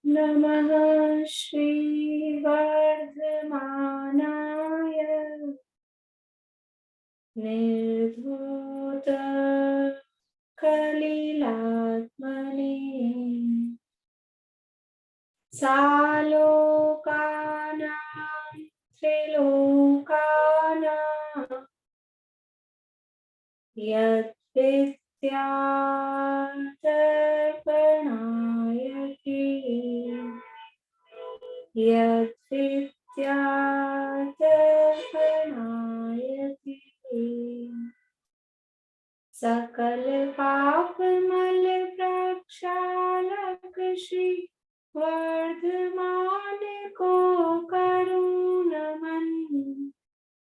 नमः श्रीवर्धमानाय निर्धूत कलिलात्मने सालोकानां त्रिलोकानां यद्विद्यातर्पणायति यद्विद्यातर्पणायति सकल पाप मल प्रक्षालक श्री वर्धमान को करूं नमन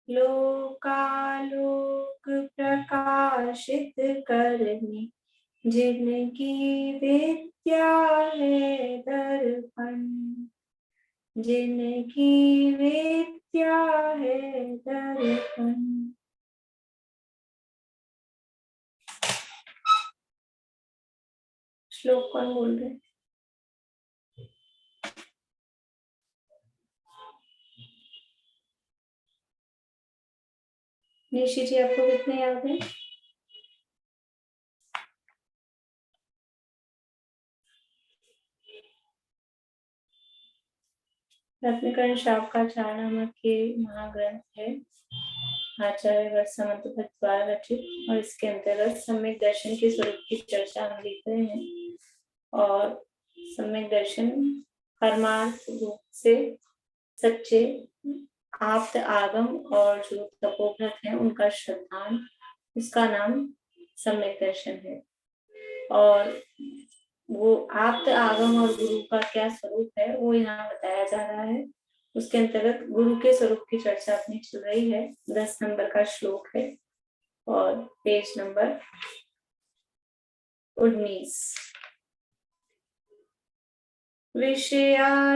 लोकालोक प्रकाशित करने जिनकी विद्या है दर्पण जिनकी विद्या है दर्पण। श्लोक कौन बोल रहे? निशी जी, आपको कितने याद है? रत्नकर्ण शार्काचार्य के महाग्रंथ है, आचार्य वर्षमंत द्वारा रचित, और इसके अंतर्गत सम्यक दर्शन के स्वरूप की चर्चा हम लिख रहे हैं। और सम्यक दर्शन परमार्थ रूप से सच्चे आप्त आगम और जो तपोव्रत है उनका श्रद्धान, उसका नाम सम्यक दर्शन है। और वो आप्त आगम और गुरु का क्या स्वरूप है वो यहाँ बताया जा रहा है। उसके अंतर्गत गुरु के स्वरूप की चर्चा अपनी चल रही है। 10 नंबर का श्लोक है और पेज नंबर 19। विषयाशावशातीतो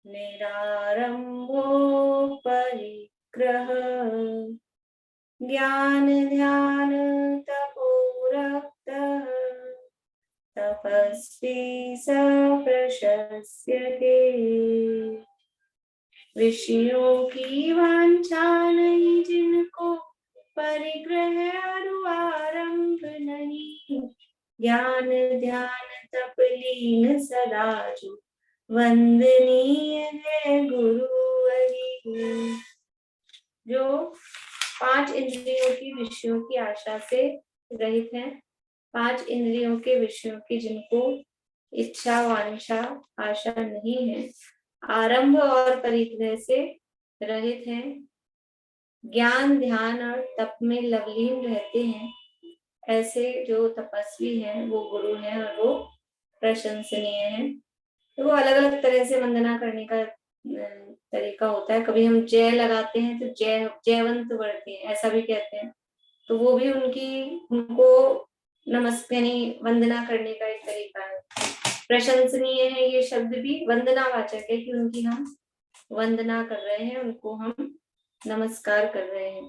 निरारंभो परिग्रह ज्ञान ध्यान तपोरक्तः तपस्वी स प्रशस्यते। विषयों की वांछा नहीं जिनको, परिग्रह और आरंभ नहीं, ज्ञान ध्यान तप लीन सदा जो, वंदनीय है गुरु हरि। जो 5 इंद्रियों की विषयों की आशा से रहित हैं, 5 इंद्रियों के विषयों की जिनको इच्छा वांछा आशा नहीं है, आरंभ और परिग्रह से रहित हैं, ज्ञान ध्यान और तप में लवलीन रहते हैं, ऐसे जो तपस्वी हैं वो गुरु हैं और वो प्रशंसनीय हैं। तो वो अलग अलग तरह से वंदना करने का तरीका होता है। कभी हम जय लगाते हैं तो जयवंत बढ़ते हैं, ऐसा भी कहते हैं। तो वो भी उनको नमस्ते वंदना करने का एक तरीका है। प्रशंसनीय है ये शब्द भी वंदनावाचक है कि उनकी हम वंदना कर रहे हैं, उनको हम नमस्कार कर रहे हैं।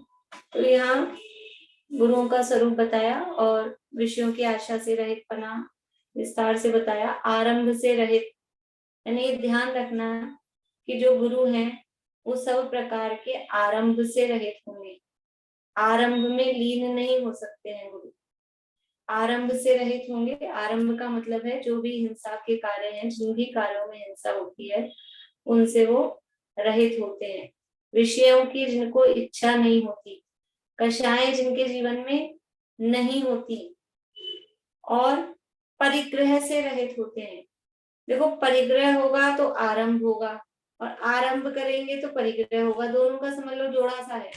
तो यहाँ गुरुओं का स्वरूप बताया और विषयों की आशा से रहित पना विस्तार से बताया। आरंभ से रहित यानी ध्यान रखना कि जो गुरु हैं वो सब प्रकार के आरंभ से रहित होंगे, आरंभ में लीन नहीं हो सकते हैं गुरु। आरंभ से रहित होंगे, आरंभ का मतलब है जो भी हिंसा के कार्य हैं, जिन भी कार्यों में हिंसा होती है उनसे वो रहित होते हैं। विषयों की जिनको इच्छा नहीं होती, कषाएं जिनके जीवन में नहीं होती, और परिग्रह से रहित होते हैं। देखो, परिग्रह होगा तो आरंभ होगा, और आरंभ करेंगे तो परिग्रह होगा, दोनों का समझ लो जोड़ा सा है।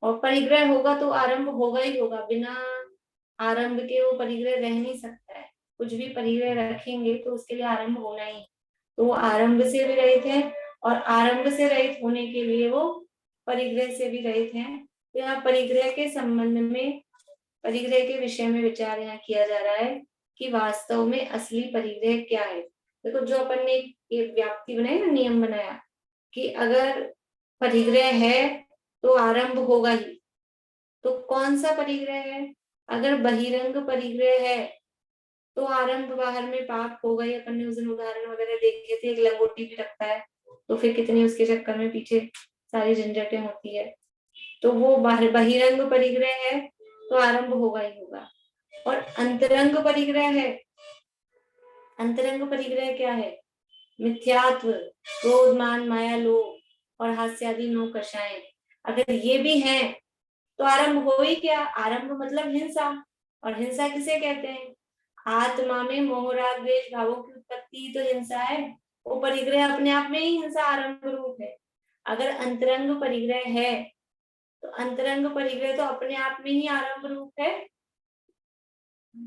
और परिग्रह होगा तो आरंभ होगा ही होगा, बिना आरंभ के वो परिग्रह रह नहीं सकता है। कुछ भी परिग्रह रखेंगे तो उसके लिए आरंभ होना ही। तो वो आरंभ से भी रहित है, और आरंभ से रहित होने के लिए वो परिग्रह से भी रहित हैं। तो यहाँ परिग्रह के संबंध में, परिग्रह के विषय में विचार यहाँ किया जा रहा है कि वास्तव में असली परिग्रह क्या है। देखो, जो अपन ने एक व्याप्ति बनाई ना, नियम बनाया कि अगर परिग्रह है तो आरंभ होगा ही। तो कौन सा परिग्रह है? अगर बहिरंग परिग्रह है तो आरंभ बाहर में पाप होगा ही। अपन ने उस दिन उदाहरण वगैरह देखे थे, एक लंगोटी भी रखता है तो फिर कितनी उसके चक्कर में पीछे सारी झंझटें होती है। तो वो बाहर बहिरंग परिग्रह है तो आरंभ होगा ही होगा। और अंतरंग परिग्रह है, अंतरंग परिग्रह क्या है? मिथ्यात्व, क्रोध, मान, माया, लोभ और हास्य आदि 9 कषाएं, अगर ये भी हैं तो आरंभ हो ही क्या? आरंभ मतलब हिंसा, और हिंसा किसे कहते हैं? आत्मा में मोह राग द्वेष भावों की उत्पत्ति ही तो हिंसा है। वो परिग्रह अपने आप में ही हिंसा आरंभ रूप है। अगर अंतरंग परिग्रह है तो अंतरंग परिग्रह तो अपने आप में ही आरंभ रूप है।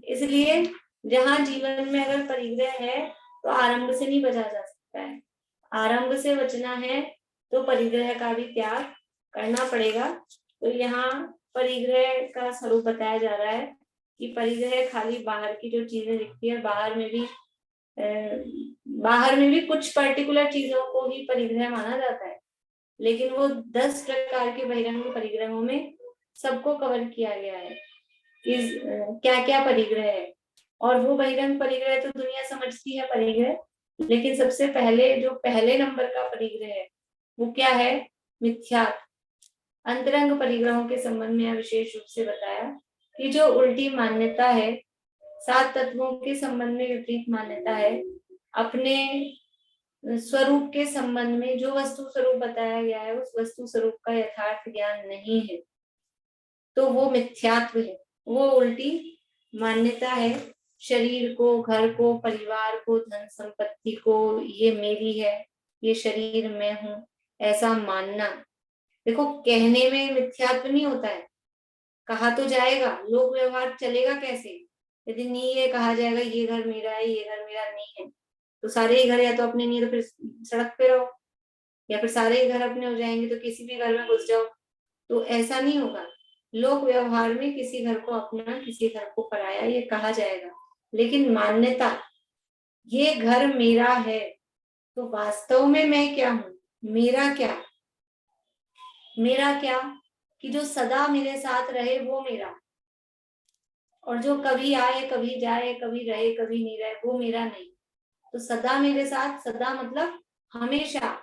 इसलिए जहां जीवन में अगर परिग्रह है तो आरंभ से नहीं बचा जा सकता है। आरंभ से बचना है तो परिग्रह का भी त्याग करना पड़ेगा। तो यहाँ परिग्रह का स्वरूप बताया जा रहा है कि परिग्रह खाली बाहर की जो चीजें दिखती है, बाहर में भी कुछ पर्टिकुलर चीजों को ही परिग्रह माना जाता है, लेकिन वो 10 प्रकार के बहिरंग परिग्रहों में सबको कवर किया गया है कि क्या क्या परिग्रह है। और वो बहिरंग परिग्रह तो दुनिया समझती है परिग्रह, लेकिन सबसे पहले जो पहले नंबर का परिग्रह है वो क्या है? मिथ्या। अंतरंग परिग्रहों के संबंध में विशेष रूप से बताया कि जो उल्टी मान्यता है, 7 तत्वों के संबंध में विपरीत मान्यता है, अपने स्वरूप के संबंध में जो वस्तु स्वरूप बताया गया है उस वस्तु स्वरूप का यथार्थ ज्ञान नहीं है, तो वो मिथ्यात्व है, वो उल्टी मान्यता है। शरीर को, घर को, परिवार को, धन संपत्ति को, ये मेरी है, ये शरीर मैं हूं, ऐसा मानना। देखो, कहने में मिथ्यात्व नहीं होता है, कहा तो जाएगा, लोक व्यवहार चलेगा कैसे? यदि नहीं ये कहा जाएगा ये घर मेरा है, ये घर मेरा नहीं है, तो सारे ही घर या तो अपने नहीं है तो फिर सड़क पे रहो, या फिर सारे ही घर अपने हो जाएंगे तो किसी भी घर में घुस जाओ। तो ऐसा नहीं होगा। लोक व्यवहार में किसी घर को अपना, किसी घर को पराया ये कहा जाएगा, लेकिन मान्यता ये घर मेरा है, तो वास्तव में मैं क्या हूं? मेरा क्या? मेरा क्या कि जो सदा मेरे साथ रहे वो मेरा, और जो कभी आए, कभी जाए, कभी रहे, कभी नहीं रहे, वो मेरा नहीं। तो सदा मेरे साथ, सदा मतलब हमेशा,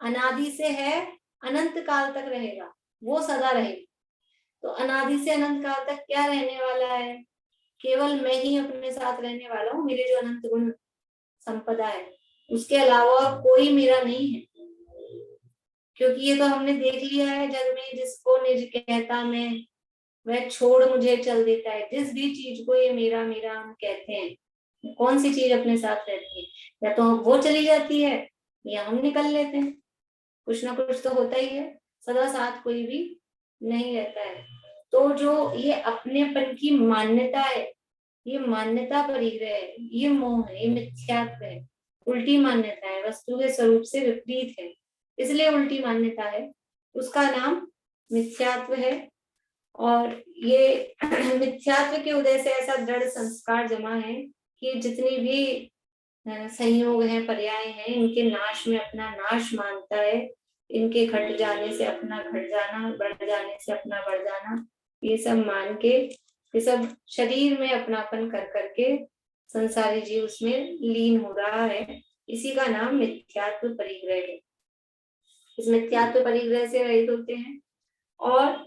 अनादि से है, अनंत काल तक रहेगा, वो सदा रहे। तो अनादि से अनंत काल तक क्या रहने वाला है? केवल मैं ही अपने साथ रहने वाला हूँ, मेरे जो अनंत गुण संपदा है, उसके अलावा कोई मेरा नहीं है। क्योंकि ये तो हमने देख लिया है जग में, जिसको निज कहता मैं, वह छोड़ मुझे चल देता है। जिस भी चीज को ये मेरा मेरा हम कहते हैं, कौन सी चीज अपने साथ रहती है? या तो वो चली जाती है या हम निकल लेते हैं, कुछ ना कुछ तो होता ही है, सदा साथ कोई भी नहीं रहता है। तो जो ये अपनेपन की मान्यता है, ये मान्यता परिग्रह है, ये मोह है, ये मिथ्यात्व है, उल्टी मान्यता है, वस्तु के स्वरूप से विपरीत है, इसलिए उल्टी मान्यता है, उसका नाम मिथ्यात्व है। और ये मिथ्यात्व के उदय से ऐसा दृढ़ संस्कार जमा है कि जितनी भी संयोग हैं, पर्याय हैं, इनके नाश में अपना नाश मानता है, इनके घट जाने से अपना घट जाना, बढ़ जाने से अपना बढ़ जाना, ये सब मान के, ये सब शरीर में अपनापन कर करके संसारी जीव उसमें लीन हो रहा है। इसी का नाम मिथ्यात्व परिग्रह है। इस मिथ्यात्व परिग्रह से रहित होते हैं। और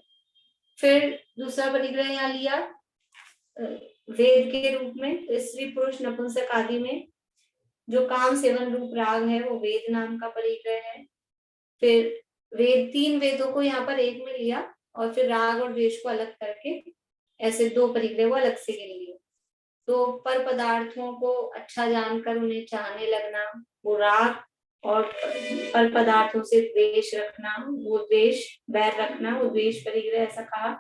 फिर दूसरा परिग्रह यहाँ लिया वेद के रूप में, तो स्त्री पुरुष नपुंसक आदि में जो काम सेवन रूप राग है वो वेद नाम का परिग्रह है। फिर वेद, 3 वेदों को यहाँ पर एक में लिया, और फिर राग और द्वेष को अलग करके ऐसे 2 परिग्रह को अलग से गिन लिए। तो पर पदार्थों को अच्छा जानकर उन्हें चाहने लगना वो राग, और पर पदार्थों से द्वेष रखना वो द्वेष, बैर रखना वो द्वेष परिग्रह ऐसा कहा।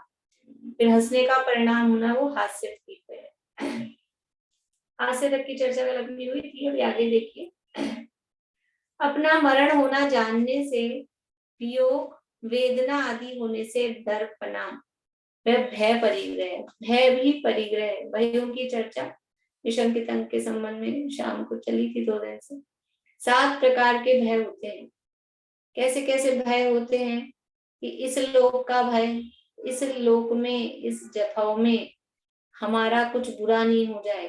फिर हंसने का परिणाम होना वो हास्य परिग्रह। हास्य तक की चर्चा कल अपनी हुई थी, अभी आगे देखिए। अपना मरण होना जानने से, वियोग, वेदना आदि होने से दर्पना, वह भय परिग्रह, भय भी परिग्रह। भयों की चर्चा विषंकित अंक के संबंध में शाम को चली थी 2 दिन से। 7 प्रकार के भय होते हैं। कैसे कैसे भय होते हैं कि इस लोक का भय, इस लोक में, इस जथाओं में हमारा कुछ बुरा नहीं हो जाए।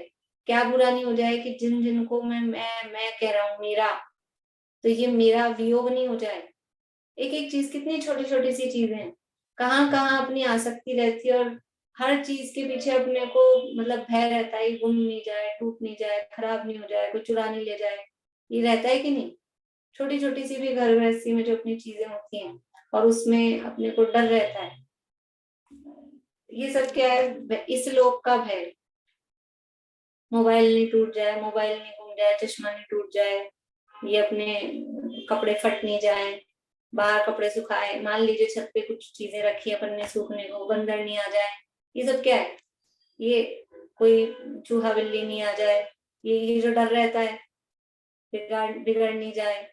क्या बुरा नहीं हो जाए कि जिन जिनको मैं कह रहा हूँ मेरा, तो ये मेरा वियोग नहीं हो जाए। एक एक चीज, कितनी छोटी छोटी सी चीजें हैं, कहाँ कहाँ अपनी आसक्ति रहती है, और हर चीज के पीछे अपने को मतलब भय रहता है, गुम नहीं जाए, टूट नहीं जाए, खराब नहीं हो जाए, कोई चुरा नहीं ले जाए, ये रहता है कि नहीं। छोटी छोटी सी भी घर गृहस्थी में जो अपनी चीजें होती हैं, और उसमें अपने को डर रहता है। ये सब क्या है, इस लोक का भय। मोबाइल नहीं टूट जाए, मोबाइल नहीं गुम जाए, चश्मा नहीं टूट जाए, ये अपने कपड़े फट नहीं जाए, बाहर कपड़े सुखाए, मान लीजिए छत पे कुछ चीजें रखी अपन ने सूखने को, बंदर नहीं आ जाए, ये सब क्या है, ये कोई चूहा बिल्ली नहीं आ जाए, ये जो डर रहता है, बिगड़ नहीं जाए,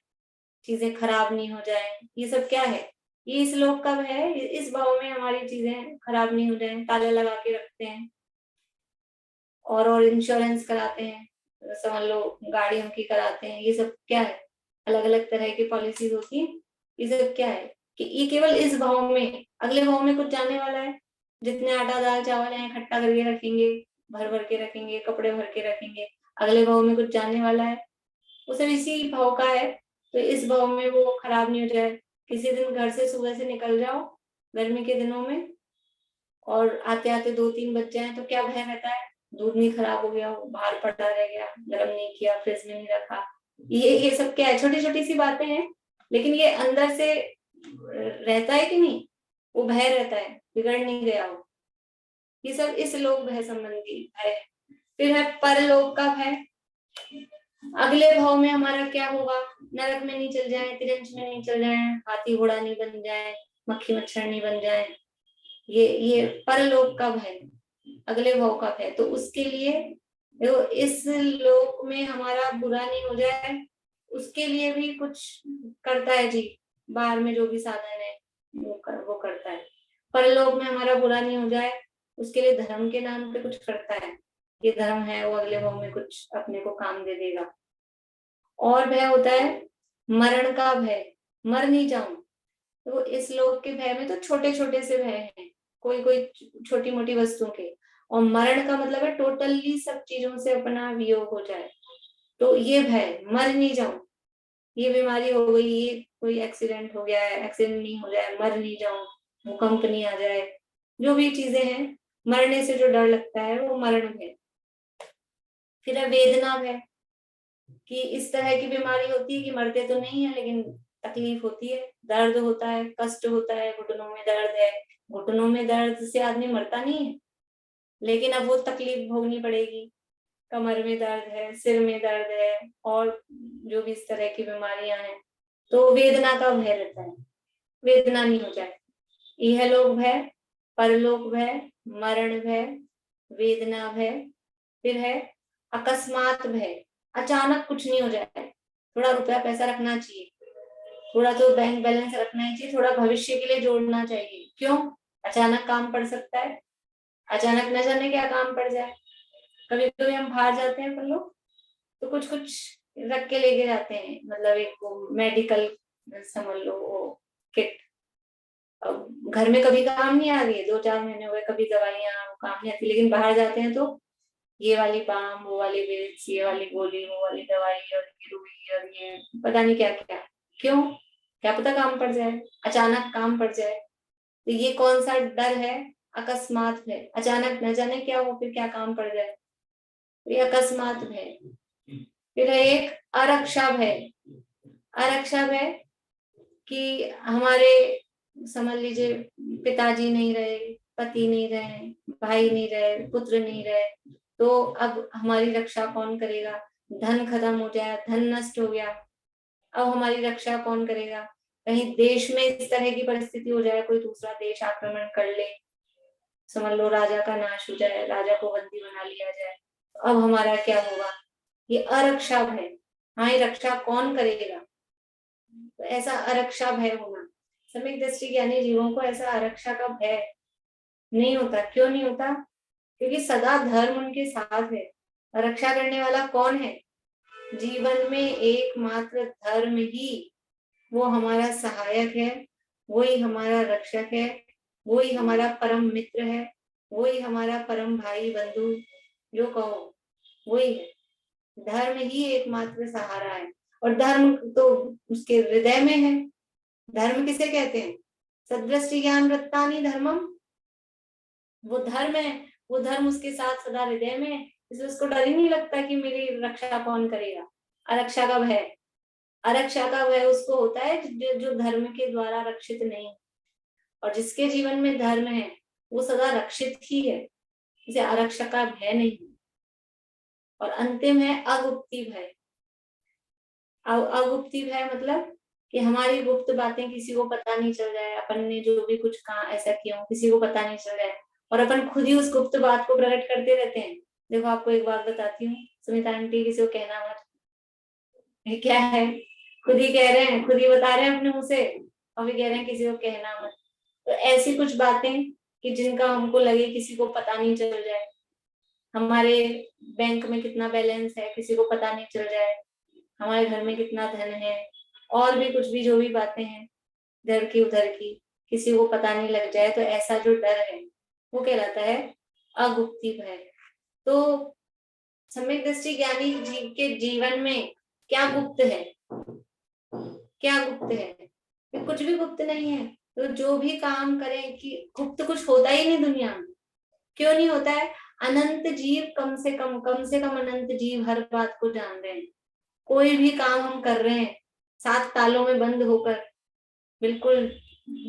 चीजें खराब नहीं हो जाए, ये सब क्या है, ये इस लोक का है। इस भाव में हमारी चीजें खराब नहीं हो जाए, ताले लगा के रखते हैं, और इंश्योरेंस कराते हैं, समझ लो गाड़ियों की कराते हैं, ये सब क्या है, अलग अलग तरह की पॉलिसीज होती है। ये सब क्या है कि ये केवल इस भाव में, अगले भाव में कुछ जाने वाला है। जितने आटा दाल चावल है इकट्ठा करके रखेंगे, भर भर के रखेंगे, कपड़े भर के रखेंगे, अगले भाव में कुछ जाने वाला है, वो सब इसी भाव का है। तो इस भाव में वो खराब नहीं हो जाए। किसी दिन घर से सुबह से निकल जाओ गर्मी के दिनों में, और आते आते 2-3 बज जाए, तो क्या भय रहता है, दूध नहीं खराब हो गया, वो बाहर पड़ा रह गया, गर्म नहीं किया, फ्रिज में नहीं रखा। ये सब क्या है, छोटी छोटी सी बातें हैं, लेकिन ये अंदर से रहता है कि नहीं, वो भय रहता है, बिगड़ नहीं गया हो। ये सब इस लोक भय संबंधी है। फिर है परलोक का भय। अगले भाव में हमारा क्या होगा, नरक में नहीं चल जाए, तिरंज में नहीं चल जाए, हाथी घोड़ा नहीं बन जाए, मक्खी मच्छर नहीं बन जाए, ये परलोक का भय, अगले भाव का भय। तो उसके लिए देखो, इस लोक में हमारा बुरा नहीं हो जाए, उसके लिए भी कुछ करता है जी, बाहर में जो भी साधन है वो करता है। परलोक में हमारा बुरा नहीं हो जाए, उसके लिए धर्म के नाम पे कुछ करता है, ये धर्म है, वो अगले भाव में कुछ अपने को काम दे देगा। और भय होता है मरण का भय, मर नहीं जाऊं। तो इस लोक के भय में तो छोटे छोटे से भय हैं, कोई कोई छोटी मोटी वस्तुओं के। और मरण का मतलब है टोटली सब चीजों से अपना वियोग हो जाए। तो ये भय, मर नहीं जाऊं, ये बीमारी हो गई, ये कोई एक्सीडेंट हो गया है, एक्सीडेंट नहीं हो जाए, मर नहीं जाऊं, भूकंप नहीं आ जाए, जो भी चीजें हैं, मरने से जो डर लगता है वो मरण है। फिर है वेदना भय, कि इस तरह की बीमारी होती है कि मरते तो नहीं है, लेकिन तकलीफ होती है, दर्द होता है, कष्ट होता है, घुटनों में दर्द है। घुटनों में दर्द से आदमी मरता नहीं है, लेकिन अब वो तकलीफ भोगनी पड़ेगी। कमर में दर्द है, सिर में दर्द है, और जो भी इस तरह की बीमारियां हैं, तो वेदना का भय रहता है, वेदना नहीं हो जाए। इहलोक भय, परलोक भय, मरण भय, वेदना भय। फिर है अकस्मात भय, अचानक कुछ नहीं हो जाए। थोड़ा रुपया पैसा रखना चाहिए, थोड़ा तो बैंक बैलेंस रखना ही चाहिए, थोड़ा भविष्य के लिए जोड़ना चाहिए। क्यों, अचानक काम पड़ सकता है, अचानक न जाने क्या काम पड़ जाए। कभी कभी हम बाहर जाते हैं अपन लोग, तो कुछ कुछ रख के लेके जाते हैं, मतलब एक वो मेडिकल समझ लो वो किट। अब घर में कभी काम नहीं आ रही है, 2-4 महीने हुए, कभी दवाइयाँ काम नहीं आती, लेकिन बाहर जाते हैं तो ये वाली बाम, वो वाली विक्स, ये वाली गोली, वो वाली दवाई, और ये रुई, और ये पता नहीं क्या क्या। क्यों, क्या पता काम पड़ जाए, अचानक काम पड़ जाए। तो ये कौन सा डर है, अकस्मात है, अचानक न जाने क्या हो, फिर क्या काम पड़ जाए, तो ये अकस्मात है। फिर है एक अरक्षा भय। अरक्षा भय कि हमारे समझ लीजिए पिताजी नहीं रहे, पति नहीं रहे, भाई नहीं रहे, पुत्र नहीं रहे, तो अब हमारी रक्षा कौन करेगा। धन खत्म हो जाए, धन नष्ट हो गया, अब हमारी रक्षा कौन करेगा। कहीं देश में इस तरह की परिस्थिति हो जाए, कोई दूसरा देश आक्रमण कर ले, समझ लो राजा का नाश हो जाए, राजा को बंदी बना लिया जाए, तो अब हमारा क्या होगा। ये अरक्षा भय, हमारी रक्षा कौन करेगा। तो ऐसा अरक्षा भय होना, सम्यक दृष्टि ज्ञानी जीवों को ऐसा अरक्षा का भय नहीं होता। क्यों नहीं होता, क्योंकि सदा धर्म उनके साथ है। रक्षा करने वाला कौन है, जीवन में एकमात्र धर्म ही वो हमारा सहायक है, वही हमारा रक्षक है, वही हमारा परम मित्र है, वही हमारा परम भाई बंधु, जो कहो वही है। धर्म ही एकमात्र सहारा है, और धर्म तो उसके हृदय में है। धर्म किसे कहते हैं? सदृष्टि ज्ञान वृत्तानि धर्मम, वो धर्म है। वो धर्म उसके साथ सदा हृदय में है, इसलिए उसको डर ही नहीं लगता कि मेरी रक्षा कौन करेगा। अरक्षा का भय, अरक्षा का भय उसको होता है जो धर्म के द्वारा रक्षित नहीं। और जिसके जीवन में धर्म है वो सदा रक्षित ही है, इसे आरक्षा का भय नहीं। और अंतिम है अगुप्ति भय। अगुप्ति भय मतलब कि हमारी गुप्त बातें किसी को पता नहीं चल जाए, अपन ने जो भी कुछ कहा ऐसा किया किसी को पता नहीं चल जाए, और अपन खुद ही उस गुप्त बात को प्रकट करते रहते हैं। देखो आपको एक बात बताती हूँ, सुनीता आंटी किसी को कहना मत, ये क्या है, खुद ही कह रहे हैं, खुद ही बता रहे हैं अपने मुंह से, और भी कह रहे हैं किसी को कहना मत। तो ऐसी कुछ बातें कि जिनका हमको लगे किसी को पता नहीं चल जाए, हमारे बैंक में कितना बैलेंस है किसी को पता नहीं चल जाए, हमारे घर में कितना धन है, और भी कुछ भी जो भी बातें हैं इधर की उधर की, किसी को पता नहीं लग जाए, तो ऐसा जो डर है वो कहलाता है अगुप्ति भय। तो सम्यक दृष्टि ज्ञानी जीव के जीवन में क्या गुप्त है? क्या गुप्त है? कुछ भी गुप्त नहीं है। तो जो भी काम करें कि गुप्त कुछ होता ही नहीं दुनिया में। क्यों नहीं होता है? अनंत जीव, कम से कम अनंत जीव हर बात को जान रहे हैं। कोई भी काम हम कर रहे हैं सात तालों में बंद होकर, बिल्कुल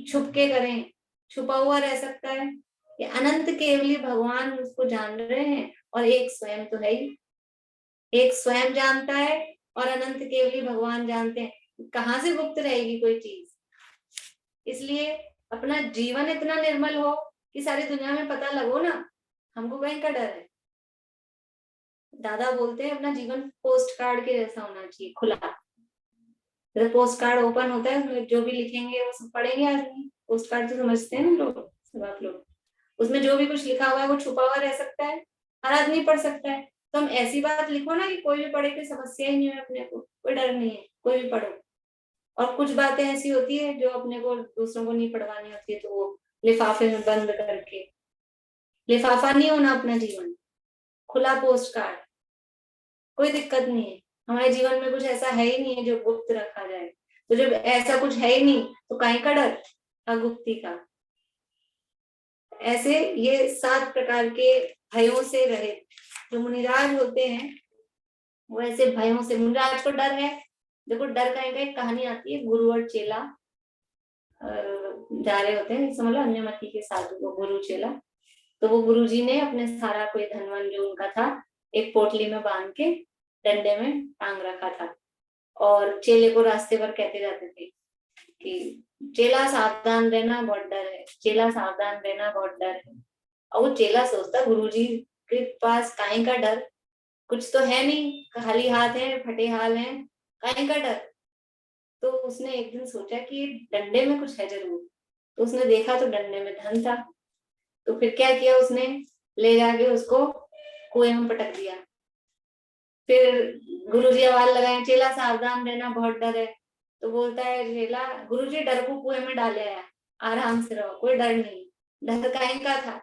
छुप के करें, छुपा हुआ रह सकता है? ये अनंत केवली भगवान उसको जान रहे हैं, और एक स्वयं तो है ही, एक स्वयं जानता है और अनंत केवली भगवान जानते हैं। कहाँ से गुप्त रहेगी कोई चीज? इसलिए अपना जीवन इतना निर्मल हो कि सारी दुनिया में पता लगो ना, हमको कहीं का डर है। दादा बोलते हैं अपना जीवन पोस्ट कार्ड के जैसा होना चाहिए, खुला। जैसे पोस्ट कार्ड ओपन होता है, उसमें जो भी लिखेंगे वो सब पढ़ेंगे आदमी। पोस्ट कार्ड तो समझते हैं ना लोग, सब आप लोग। उसमें जो भी कुछ लिखा हुआ है वो छुपा हुआ रह सकता है, हर आदमी पढ़ सकता है। तो हम ऐसी बात लिखो ना कि कोई भी पढ़े, कोई समस्या ही नहीं है, अपने को कोई डर नहीं है, कोई भी पढ़ो। और कुछ बातें ऐसी होती है जो अपने को दूसरों को नहीं पढ़वानी होती है, तो वो लिफाफे में बंद करके, लिफाफा नहीं होना अपना जीवन, खुला पोस्ट कार्ड, कोई दिक्कत नहीं है। हमारे जीवन में कुछ ऐसा है ही नहीं है जो गुप्त रखा जाए। तो जब ऐसा कुछ है ही नहीं तो काहे का डर अगुप्ती का? ऐसे ये 7 प्रकार के भयों से रहित जो मुनिराज होते हैं, वो ऐसे भयों से, मुनिराज को डर है। देखो डर का एक कहानी आती है, गुरु और चेला जा रहे होते हैं, समझ लो अन्यमति के साधु को गुरु चेला। तो वो गुरु जी ने अपने सारा कोई धनवन जो उनका था एक पोटली में बांध के डंडे में टांग रखा था, और चेले को रास्ते पर कहते जाते थे कि चेला सावधान रहना बहुत डर है, चेला सावधान रहना बहुत डर है। और वो चेला सोचता गुरुजी के पास काहे का डर, कुछ तो है नहीं, खाली हाथ है, फटे हाल है, काहे का डर। तो उसने एक दिन सोचा कि डंडे में कुछ है जरूर। तो उसने देखा तो डंडे में धन था। तो फिर क्या किया उसने, ले जाके उसको कुएं में पटक दिया। फिर गुरुजी आवाज लगाए चेला सावधान रहना बहुत डर है। तो बोलता है चेला, गुरुजी डर को कुएं में डाले आया, आराम से रहो, कोई डर नहीं। डर काहे का था?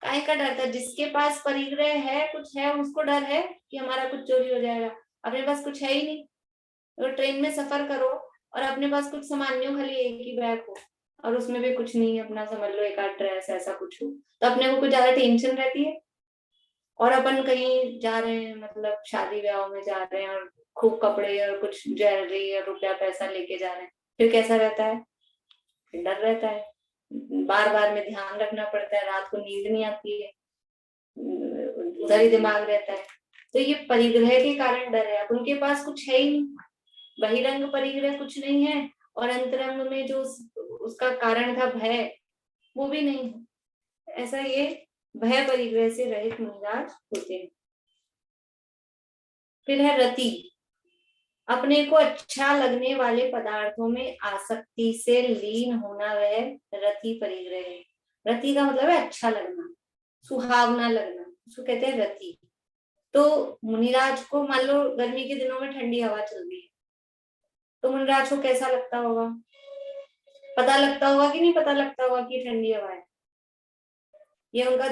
काहे का डर था? जिसके पास परिग्रह है, कुछ है, उसको डर है कि हमारा कुछ चोरी हो जाएगा। अपने पास कुछ है ही नहीं। तो ट्रेन में सफर करो और अपने पास कुछ सामान नहीं हो, खाली एक ही बैग हो, और उसमें भी कुछ नहीं है अपना, समझ लो एक आध ड्रेस ऐसा कुछ हो, तो अपने को कुछ ज्यादा टेंशन रहती है। और अपन कहीं जा रहे हैं, मतलब शादी ब्याह में जा रहे हैं, और खूब कपड़े और कुछ ज्वेलरी और रुपया पैसा लेके जा रहे हैं, फिर कैसा रहता है? फिर डर रहता है, बार बार में ध्यान रखना पड़ता है, रात को नींद नहीं आती है, उधर ही दिमाग रहता है। तो ये परिग्रह के कारण डर है। अब उनके पास कुछ है ही नहीं, बहिरंग परिग्रह कुछ नहीं है, और अंतरंग में जो उसका कारण था भय, वो भी नहीं है। ऐसा ये भय परिग्रह से रहित मुनिराज होते हैं। फिर है रति। अपने को अच्छा लगने वाले पदार्थों में आसक्ति से लीन होना, वह रति परिग्रह है। रति का मतलब है अच्छा लगना, सुहावना लगना, उसको कहते हैं रति। तो मुनिराज को मान लो गर्मी के दिनों में ठंडी हवा चल रही है, तो मुनिराज को कैसा लगता होगा? पता लगता होगा कि नहीं पता लगता होगा कि ठंडी हवा है? ये उनका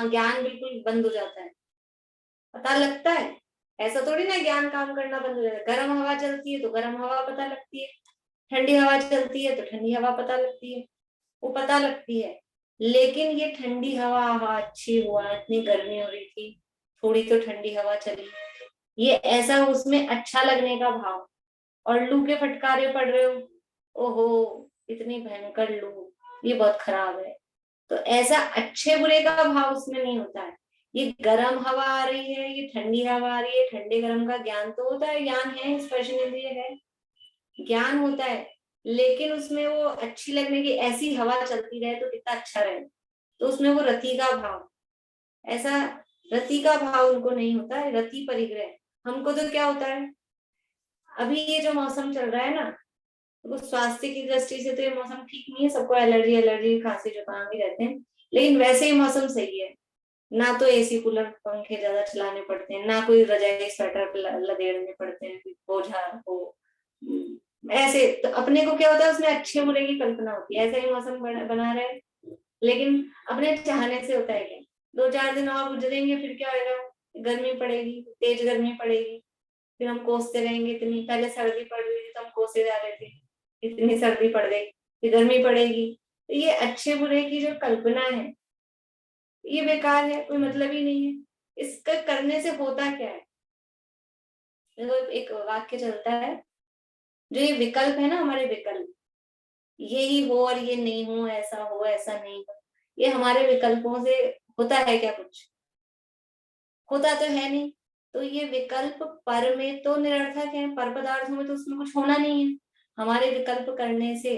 ज्ञान बिल्कुल बंद हो जाता है। पता लगता है, ऐसा थोड़ी ना ज्ञान काम करना बंद हो जाता है। गर्म हवा चलती है तो गर्म हवा पता लगती है, ठंडी हवा चलती है तो ठंडी हवा पता लगती है, वो पता लगती है। लेकिन ये ठंडी हवा, हवा अच्छी हुआ, इतनी गर्मी हो रही थी, थोड़ी तो ठंडी हवा चली, ये ऐसा उसमें अच्छा लगने का भाव। और लू के फटकारे पड़ रहे हो, ओहो इतनी भयंकर लू, ये बहुत खराब है, तो ऐसा अच्छे बुरे का भाव उसमें नहीं होता है। ये गर्म हवा आ रही है, ये ठंडी हवा आ रही है, ठंडे गर्म का ज्ञान तो होता है, ज्ञान है, स्पर्शनेंद्रिय है, ज्ञान होता है। लेकिन उसमें वो अच्छी लगने की ऐसी हवा चलती रहे तो कितना अच्छा रहे, तो उसमें वो रति का भाव, ऐसा रति का भाव उनको नहीं होता है, रति परिग्रह। हमको तो क्या होता है, अभी ये जो मौसम चल रहा है ना, तो स्वास्थ्य की दृष्टि से तो ये मौसम ठीक नहीं है, सबको एलर्जी एलर्जी खांसी जुकाम भी रहते हैं, लेकिन वैसे ही मौसम सही है। ना तो एसी कूलर पंखे ज्यादा चलाने पड़ते हैं, ना कोई रजाई स्वेटर लदेड़ने पड़ते हैं बोझा को। ऐसे तो अपने को क्या होता है, उसमें अच्छे बुरे की कल्पना होती है, ऐसा ही मौसम बना रहे, लेकिन अपने चाहने से होता है क्या, 2-4 दिन और गुजरेंगे फिर क्या होगा, गर्मी पड़ेगी, तेज गर्मी पड़ेगी, फिर हम कोसते रहेंगे, इतनी पहले सर्दी पड़ रही थी तो हम कोसे जा रहे थे, इतनी सर्दी पड़ गई, फिर गर्मी पड़ेगी। तो ये अच्छे बुरे की जो कल्पना है, ये बेकार है, कोई मतलब ही नहीं है। इसका करने से होता क्या है, देखो एक वाक्य चलता है, जो ये विकल्प है ना हमारे विकल्प, ये ही हो और ये नहीं हो, ऐसा हो ऐसा नहीं हो, ये हमारे विकल्पों से होता है क्या, कुछ होता तो है नहीं। तो ये विकल्प पर में तो निरर्थक है, पर पदार्थों में तो उसमें कुछ होना नहीं है, हमारे विकल्प करने से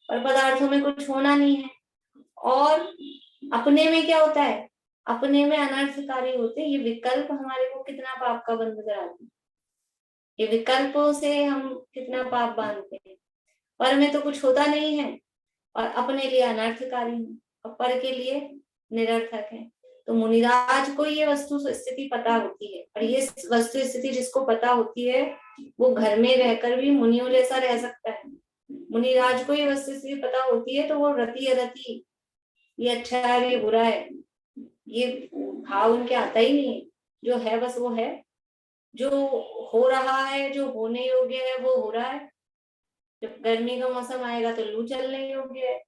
पर पदार्थों में कुछ होना नहीं है। और अपने में क्या होता है, अपने में अनर्थकारी होते, ये विकल्प हमारे को कितना पाप का बंध कराते हैं, ये विकल्पों से हम कितना पाप बांधते हैं। पर में तो कुछ होता नहीं है, और अपने लिए अनर्थकारी है, और पर के लिए निरर्थक है। तो मुनिराज को ये वस्तु स्थिति पता होती है, और ये वस्तु स्थिति जिसको पता होती है, वो घर में रहकर भी मुनियों जैसा रह सकता है। मुनिराज को ये वस्तु स्थिति पता होती है, तो वो रति अरति, ये अच्छा है ये बुरा है, ये भाव उनके आता ही नहीं है, जो है बस वो है, जो हो रहा है, जो होने योग्य है वो हो रहा है। जब गर्मी का मौसम आएगा तो लू चलने योग्य है,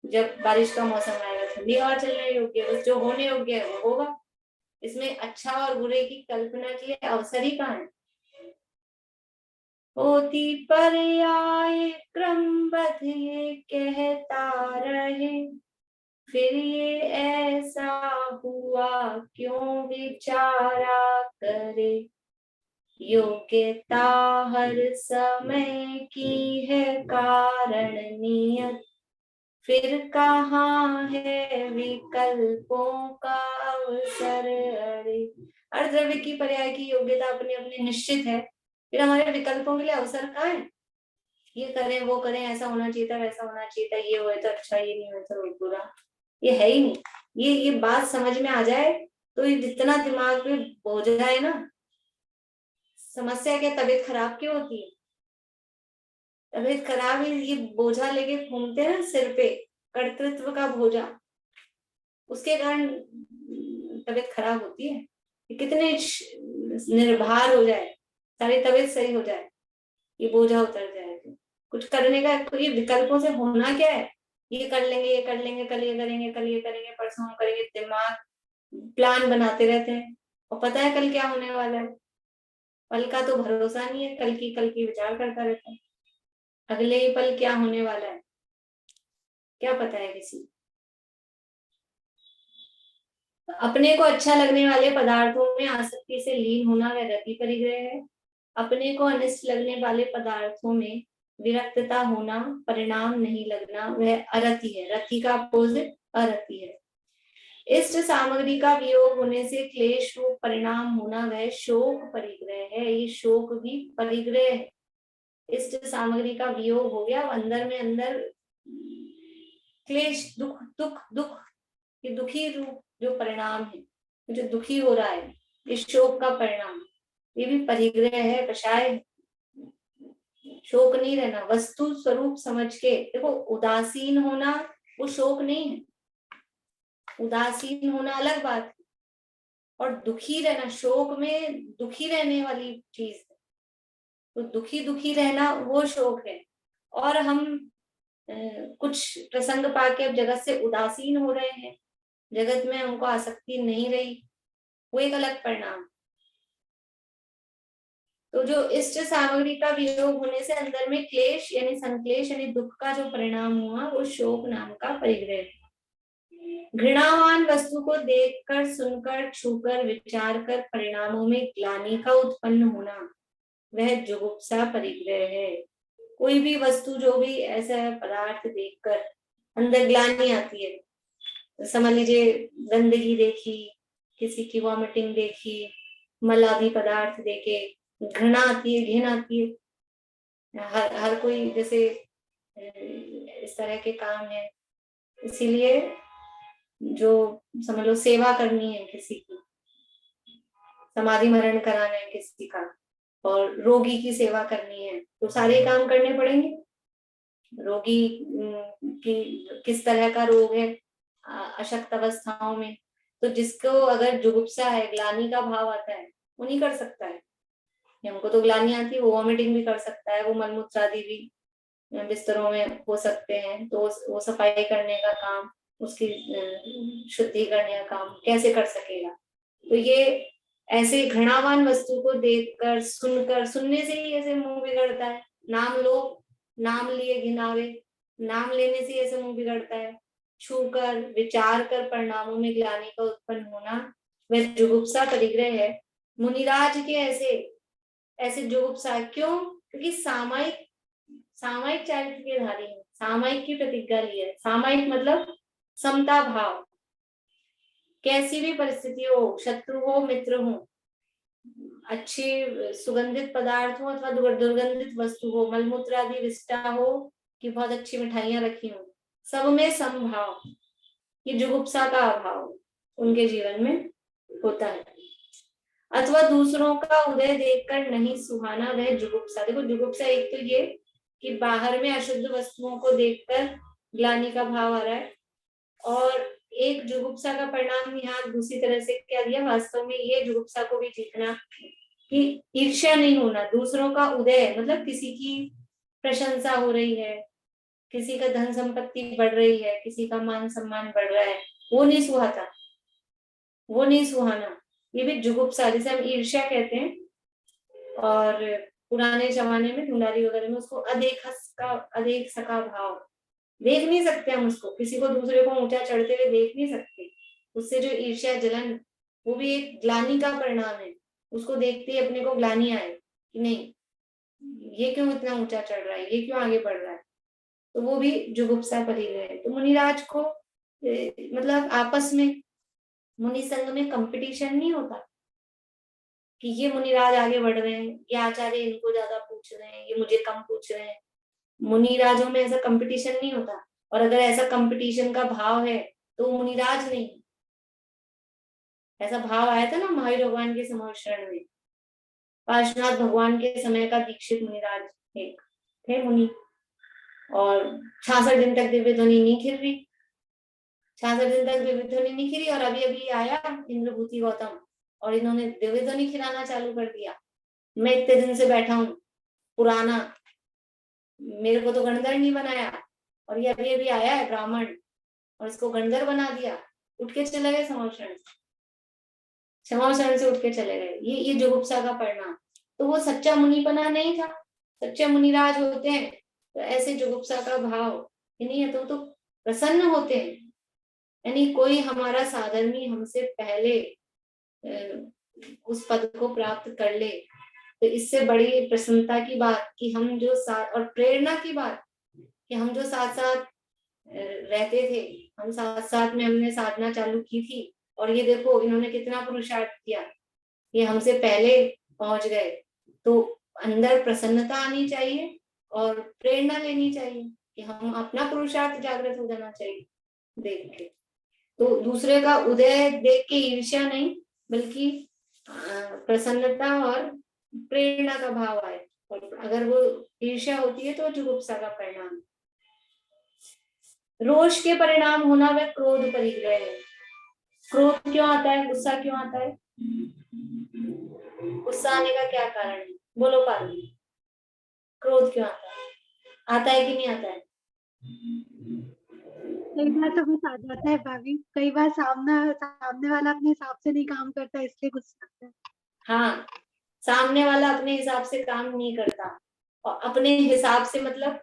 जब बारिश का मौसम आएगा ठंडी हवा चलने योग्य है, बस जो होने योग्य है वो होगा। इसमें अच्छा और बुरे की कल्पना के लिए अवसर ही कहाँ है। होती पर्याय क्रमबद्ध ये कहता रहे, फिर ये ऐसा हुआ क्यों विचारा करे, योग्यता हर समय की है कारण नियत, फिर कहाँ है विकल्पों का अवसर। अरे अर्धद्रव्य की पर्याय की योग्यता अपने अपने निश्चित है, फिर हमारे विकल्पों के लिए अवसर कहाँ है, ये करें वो करें, ऐसा होना चाहिए था वैसा होना चाहिए था, ये हुए तो अच्छा, ये नहीं हुआ तो बुरा, ये है ही नहीं। ये बात समझ में आ जाए तो ये जितना दिमाग में बोझ है ना, समस्या क्या, तबीयत खराब क्यों होती है, तबीयत खराब है, ये बोझा लेके घूमते हैं ना सिर पे, कर्तृत्व का बोझा, उसके कारण तबीयत खराब होती है। कितने निर्भर हो जाए, सारी तबीयत सही हो जाए, ये बोझा उतर जाए, कुछ करने का, तो ये विकल्पों से होना क्या है, ये कर लेंगे ये कर लेंगे, कल ये करेंगे कल ये करेंगे परसों हम करेंगे, दिमाग प्लान बनाते रहते हैं, और पता है कल क्या होने वाला है, कल का तो भरोसा नहीं है, कल की विचार करता रहता है, अगले ही पल क्या होने वाला है क्या पता है किसी। अपने को अच्छा लगने वाले पदार्थों में आसक्ति से लीन होना वह रति परिग्रह है, अपने को अनिष्ट लगने वाले पदार्थों में विरक्तता होना, परिणाम नहीं लगना, वह अरति है, रति का अपोजिट अरति है। इष्ट सामग्री का वियोग होने से क्लेश रूप परिणाम होना वह शोक परिग्रह है, ये शोक भी परिग्रह है। इष्ट सामग्री का वियोग हो गया, अंदर में अंदर क्लेश, दुख दुख दुख, ये दुखी रूप जो परिणाम है, जो दुखी हो रहा है, इस शोक का परिणाम, ये भी परिग्रह है, कषाय है। शोक नहीं रहना, वस्तु स्वरूप समझ के देखो, उदासीन होना वो शोक नहीं है, उदासीन होना अलग बात है, और दुखी रहना, शोक में दुखी रहने वाली चीज है। तो दुखी दुखी रहना वो शोक है। और हम कुछ प्रसंग पाके अब जगत से उदासीन हो रहे हैं, जगत में हमको आसक्ति नहीं रही, वो एक अलग परिणाम। तो जो इष्ट सामग्री का वियोग होने से अंदर में क्लेश यानी संक्लेश यानी दुख का जो परिणाम हुआ, वो शोक नाम का परिग्रह है। घृणावान वस्तु को देखकर, सुनकर, छूकर, विचार कर परिणामों में ग्लानि का उत्पन्न होना, वह जुगुप्सा परिग्रह है। कोई भी वस्तु, जो भी ऐसा पदार्थ देखकर अंदर ग्लानि आती है, समझ लीजिए गंदगी देखी, किसी की वॉमिटिंग देखी, मल आदि पदार्थ देखे, घृणा आती है, घिन आती है। हर कोई जैसे इस तरह के काम है। इसीलिए जो समझ लो सेवा करनी है किसी की, समाधि मरण कराना है किसी का, और रोगी की सेवा करनी है, तो सारे काम करने पड़ेंगे। रोगी की किस तरह का रोग है, अशक्त अवस्थाओं में, तो जिसको अगर जुगुप्सा है, ग्लानि का भाव आता है, वो नहीं कर सकता है। हमको तो ग्लानि आती है, वो वॉमिटिंग भी कर सकता है, वो मलमूत्र आदि भी बिस्तरों में हो सकते हैं, तो वो सफाई करने का काम, उसकी शुद्धि करने का काम कैसे कर सकेगा। तो ये ऐसे घृणावान वस्तु को देखकर, सुनकर, सुनने से ही ऐसे मुंह बिगड़ता है। नाम लो, नाम लिए घिनावे, नाम लेने से ऐसे मुंह बिगड़ता है। छूकर, विचार कर परिणामों में ग्लानि का उत्पन्न होना, वह जुगुप्सा परिग्रह है। मुनिराज के ऐसे ऐसे जुगुप्सा क्यों? क्योंकि सामायिक सामायिक चारित्र के धारी है, सामायिक की प्रतिज्ञा ली है। सामायिक मतलब समता भाव, कैसी भी परिस्थिति हो, शत्रु हो मित्र हो, अच्छी सुगंधित पदार्थ हो अथवा दुर्गंधित वस्तु हो, मलमूत्र आदि विष्टा हो कि बहुत अच्छी मिठाइयां रखी हो, सब में समभाव, ये जुगुप्सा का अभाव उनके जीवन में होता है। अथवा दूसरों का उदय देखकर नहीं सुहाना, वह जुगुप्सा। देखो जुगुप्सा एक तो ये कि बाहर में अशुद्ध वस्तुओं को देखकर ग्लानि का भाव आ रहा है, और एक जुगुप्सा का परिणाम यहाँ दूसरी तरह से क्या दिया, वास्तव में ये जुगुप्सा को भी जीतना कि ईर्ष्या नहीं होना। दूसरों का उदय मतलब किसी की प्रशंसा हो रही है, किसी का धन संपत्ति बढ़ रही है, किसी का मान सम्मान बढ़ रहा है, वो नहीं सुहाता, वो नहीं सुहाना। ये भी जुगुप्सा, जैसे हम ईर्ष्या कहते हैं, और पुराने जमाने में ढूंढारी वगैरह में उसको अदेख सका भाव, देख नहीं सकते हम उसको, किसी को दूसरे को ऊंचा चढ़ते हुए देख नहीं सकते। उससे जो ईर्ष्या जलन, वो भी एक ग्लानि का परिणाम है। उसको देखते ही अपने को ग्लानि आए कि नहीं, ये क्यों इतना ऊंचा चढ़ रहा है, ये क्यों आगे बढ़ रहा है, तो वो भी जुगुप्सा परिग्रह है। तो मुनिराज को मतलब आपस में मुनि संघ में कंपटीशन नहीं होता कि ये मुनिराज आगे बढ़ रहे हैं, ये आचार्य इनको ज्यादा पूछ रहे हैं, ये मुझे कम पूछ रहे हैं। मुनिराजों में ऐसा कंपटीशन नहीं होता, और अगर ऐसा कंपटीशन का भाव है तो मुनिराज नहीं। ऐसा भाव आया था ना महावीर भगवान के समर्षण में, पार्श्वनाथ भगवान के समय का दीक्षित मुनिराज एक थे मुनि, और 66 दिन तक दिव्य ध्वनि नहीं खिल रही, 66 दिन तक दिव्य ध्वनि नहीं खिली, और अभी अभी आया इंद्रभूति गौतम और इन्होंने दिव्य ध्वनि खिलाना चालू कर दिया। मैं इतने दिन से बैठा हूँ पुराना, मेरे को तो गणधर नहीं बनाया, और ये अभी अभी आया है ब्राह्मण और इसको गणधर बना दिया। उठ के चले गए समर्षण से उठ के चले गए। ये जुगुप्सा का परिणाम। तो वो सच्चा मुनिपना नहीं था। सच्चे मुनिराज होते हैं तो ऐसे जुगुप्सा का भाव नहीं है, तो प्रसन्न होते हैं। यानी कोई हमारा साधर्मी हमसे पहले उस पद को प्राप्त कर ले, तो इससे बड़ी प्रसन्नता की बात कि हम जो साथ, और प्रेरणा की बात कि हम जो साथ साथ रहते थे, हम साथ साथ में हमने साधना चालू की थी, और ये देखो इन्होंने कितना पुरुषार्थ किया, ये हमसे पहले पहुंच गए। तो अंदर प्रसन्नता आनी चाहिए और प्रेरणा लेनी चाहिए कि हम अपना पुरुषार्थ जागृत हो जाना चाहिए देख के। तो दूसरे का उदय देख के ईर्ष्या नहीं, बल्कि प्रसन्नता और प्रेरणा का भाव आए, और अगर वो ईर्ष्या होती है तो जुगुप्सा का परिणाम। रोष के परिणाम होना वह क्रोध परिग्रह है। क्रोध क्यों आता है, गुस्सा क्यों आता है? गुस्सा आने का क्या कारण है? बोलो पारुल, क्रोध क्यों आता है कि नहीं आता है? कई बार तो गुस्सा आ जाता है भाभी, कई बार सामने वाला अपने हिसाब से नहीं काम करता, इसलिए गुस्सा आता है। हाँ, सामने वाला अपने हिसाब से काम नहीं करता, और अपने हिसाब से मतलब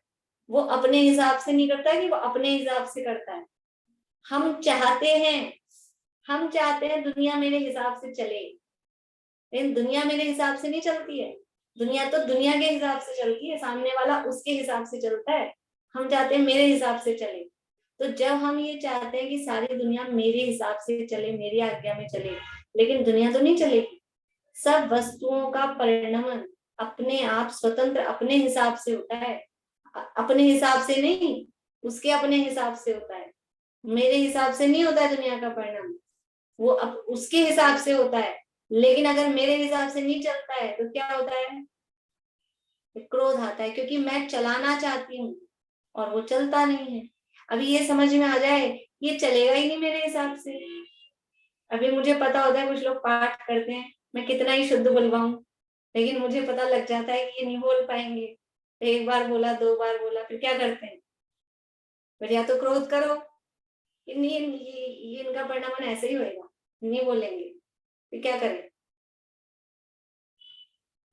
वो अपने हिसाब से नहीं करता है कि वो अपने हिसाब से करता है। हम चाहते हैं दुनिया मेरे हिसाब से चले, लेकिन दुनिया मेरे हिसाब से नहीं चलती है। दुनिया तो दुनिया के हिसाब से चलती है, सामने वाला उसके हिसाब से चलता है। हम चाहते हैं मेरे हिसाब से चले। तो जब हम ये चाहते हैं कि सारी दुनिया मेरे हिसाब से चले, मेरी आज्ञा में चले, लेकिन दुनिया तो नहीं चलेगी। सब वस्तुओं का परिणमन अपने आप स्वतंत्र अपने हिसाब से होता है, अपने हिसाब से नहीं, उसके अपने हिसाब से होता है। मेरे हिसाब से नहीं होता है दुनिया का परिणाम, वो उसके हिसाब से होता है। लेकिन अगर मेरे हिसाब से नहीं चलता है तो क्या होता है? क्रोध आता है, क्योंकि मैं चलाना चाहती हूँ और वो चलता नहीं है। अभी ये समझ में आ जाए, ये चलेगा ही नहीं मेरे हिसाब से। अभी मुझे पता होता है, कुछ लोग पाठ करते हैं, मैं कितना ही शुद्ध बुलवाऊं, लेकिन मुझे पता लग जाता है कि ये नहीं बोल पाएंगे। एक बार बोला, दो बार बोला, फिर क्या करते हैं? फिर या तो क्रोध करो, ये इनका परिणाम ऐसे ही होएगा, नहीं बोलेंगे, फिर क्या करें?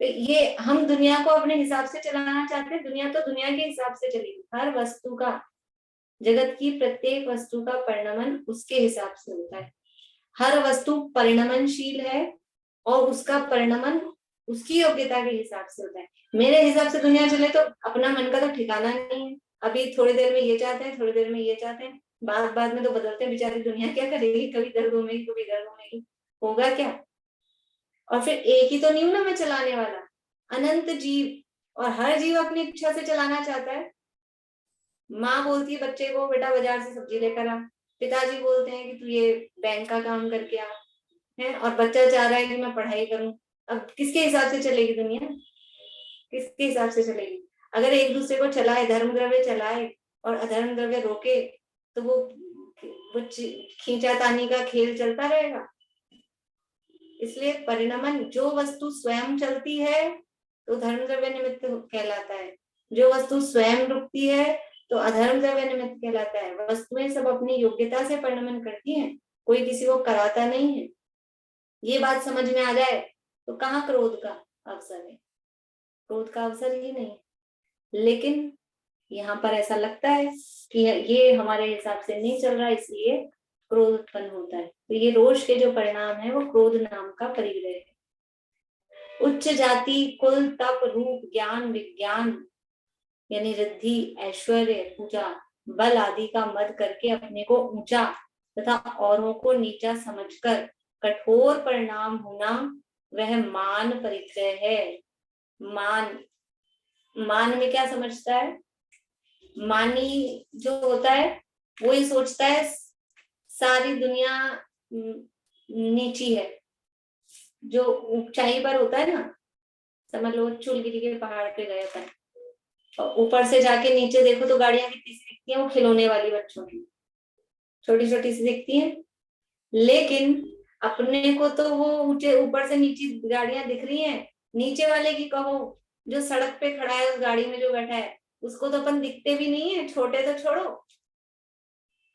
तो ये हम दुनिया को अपने हिसाब से चलाना चाहते हैं, दुनिया तो दुनिया के हिसाब से चलेगी। हर वस्तु का, जगत की प्रत्येक वस्तु का परिणमन उसके हिसाब से होता है। हर वस्तु परिणमनशील है और उसका परिणमन उसकी योग्यता के हिसाब से होता है। मेरे हिसाब से दुनिया चले तो अपना मन का तो ठिकाना नहीं है। अभी थोड़ी देर में ये चाहते हैं, थोड़ी देर में ये चाहते हैं, बाद में तो बदलते हैं। बेचारी दुनिया क्या करेगी, कभी दर्द में, कभी दर्द में, होगा क्या? और फिर एक ही तो नहीं हूं ना मैं चलाने वाला, अनंत जीव, और हर जीव अपनी इच्छा से चलाना चाहता है। माँ बोलती है बच्चे को, बेटा बाजार से सब्जी लेकर आ। पिताजी बोलते हैं कि तू ये बैंक का काम करके आ, है, और बच्चा चाह रहा है कि मैं पढ़ाई करूं। अब किसके हिसाब से चलेगी दुनिया? किसके हिसाब से चलेगी? अगर एक दूसरे को चलाए, धर्म द्रव्य चलाए और अधर्म द्रव्य रोके, तो वो खींचातानी का खेल चलता रहेगा। इसलिए परिणमन, जो वस्तु स्वयं चलती है तो धर्म द्रव्य निमित्त कहलाता है, जो वस्तु स्वयं रुकती है तो अधर्म द्रव्य निमित्त कहलाता है। वस्तुएं सब अपनी योग्यता से परिणमन करती हैं, कोई किसी को कराता नहीं है। ये बात समझ में आ जाए तो कहाँ क्रोध का अवसर है? क्रोध का अवसर ही नहीं। लेकिन यहाँ पर ऐसा लगता है कि ये हमारे हिसाब से नहीं चल रहा, इसलिए क्रोध उत्पन्न होता है। तो ये रोष के जो परिणाम है वो क्रोध नाम का परिग्रह है। उच्च जाति, कुल, तप, रूप, ज्ञान, विज्ञान यानी रिद्धि, ऐश्वर्य, पूजा, बल आदि का मद करके अपने को ऊंचा तथा औरों को नीचा समझकर कठोर परिणाम होना, वह मान परिग्रह है। मान, मान में क्या समझता है? मानी जो होता है वो ये सोचता है सारी दुनिया नीची है। जो ऊंचाई पर होता है ना, समझ लो चूलगिरी के पहाड़ पे गए थे, और ऊपर से जाके नीचे देखो तो गाड़ियां कितनी सी दिखती हैं, वो खिलौने वाली बच्चों की, छोटी छोटी सी दिखती हैं। लेकिन अपने को तो वो ऊंचे ऊपर से नीचे गाड़ियां दिख रही हैं। नीचे वाले की कहो, जो सड़क पे खड़ा है, उस गाड़ी में जो बैठा है, उसको तो अपन दिखते भी नहीं है, छोटे तो छोड़ो,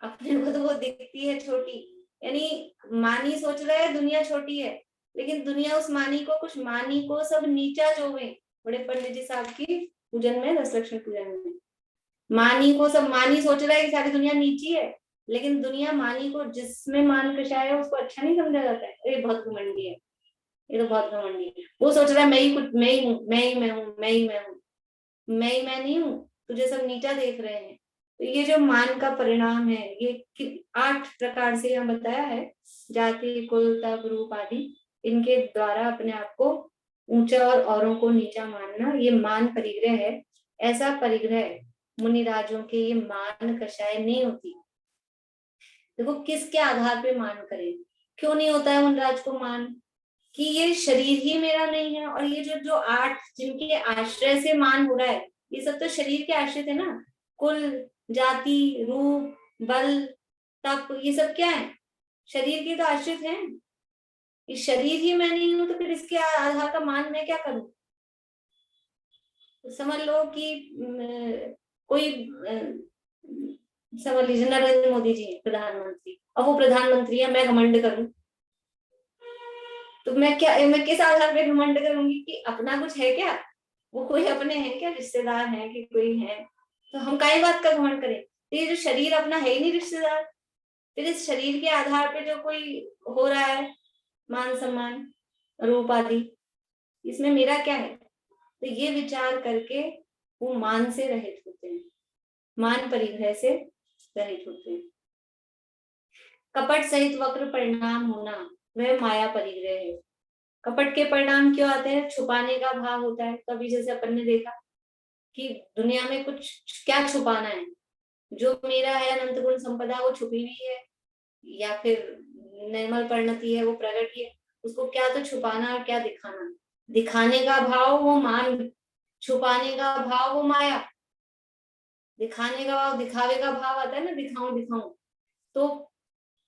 अपने को तो वो दिखती है छोटी। यानी मानी सोच रहा है दुनिया छोटी है, लेकिन दुनिया उस मानी को, कुछ मानी को सब नीचा जोवे। बड़े पंडित जी साहब की पूजन में, दस लक्ष्मी पूजन में, मानी को सब, मानी सोच रहा है कि सारी दुनिया नीची है, लेकिन दुनिया मानी को, जिसमें मान कषाय है उसको अच्छा नहीं समझा जाता है। अरे बहुत घमंडी है, ये तो बहुत घमंडी है। वो सोच रहा है मैं ही कुछ, मैं ही हूँ, मैं ही मैं हूँ, मैं ही मैं हूँ, मैं ही मैं नहीं हूँ, तुझे सब नीचा देख रहे हैं। तो ये जो मान का परिणाम है, ये 8 प्रकार से यहाँ बताया है, जाति, कुल, तप, रूप आदि, इनके द्वारा अपने आप को ऊंचा और औरों को नीचा मानना, ये मान परिग्रह है। ऐसा परिग्रह मुनिराजों के ये मान कषाय नहीं होती। देखो किसके आधार पे मान करें, क्यों नहीं होता है मुनिराज को मान? कि ये शरीर ही मेरा नहीं है, और ये जो जो 8 जिनके आश्रय से मान हो रहा है, ये सब तो शरीर के आश्रित है ना। कुल, जाति, रूप, बल, तप, ये सब क्या है? शरीर के तो आश्रित हैं। इस शरीर ही मैं नहीं हूं तो फिर इसके आधार का मान मैं क्या करूं? तो समझ लो कि कोई समझ लीजिए नरेंद्र मोदी जी हैं प्रधानमंत्री, अब वो प्रधानमंत्री है, मैं घमंड करूं तो मैं किस आधार पे घमंड करूंगी कि अपना कुछ है क्या? वो कोई अपने हैं क्या, रिश्तेदार हैं कि कोई है? तो हम काई बात का घमंड करें? तो ये जो शरीर अपना है ही नहीं रिश्तेदार, फिर इस शरीर के आधार पे जो कोई हो रहा है मान सम्मान रूप आदि, इसमें मेरा क्या है? तो ये विचार करके वो मान से रहित होते हैं, मान परिग्रह से रहित होते हैं। कपट सहित वक्र परिणाम होना वह माया परिग्रह है। कपट के परिणाम क्यों आते हैं? छुपाने का भाव होता है। कभी जैसे अपन ने देखा कि दुनिया में कुछ क्या छुपाना है, जो मेरा है अनंत गुण संपदा वो छुपी हुई है, या फिर निर्मल परिणति है वो प्रकट है, उसको क्या तो छुपाना और क्या दिखाना। दिखाने का भाव वो मान, छुपाने का भाव वो माया। दिखाने का भाव, दिखावे का भाव आता है ना, दिखाऊं दिखाऊं, तो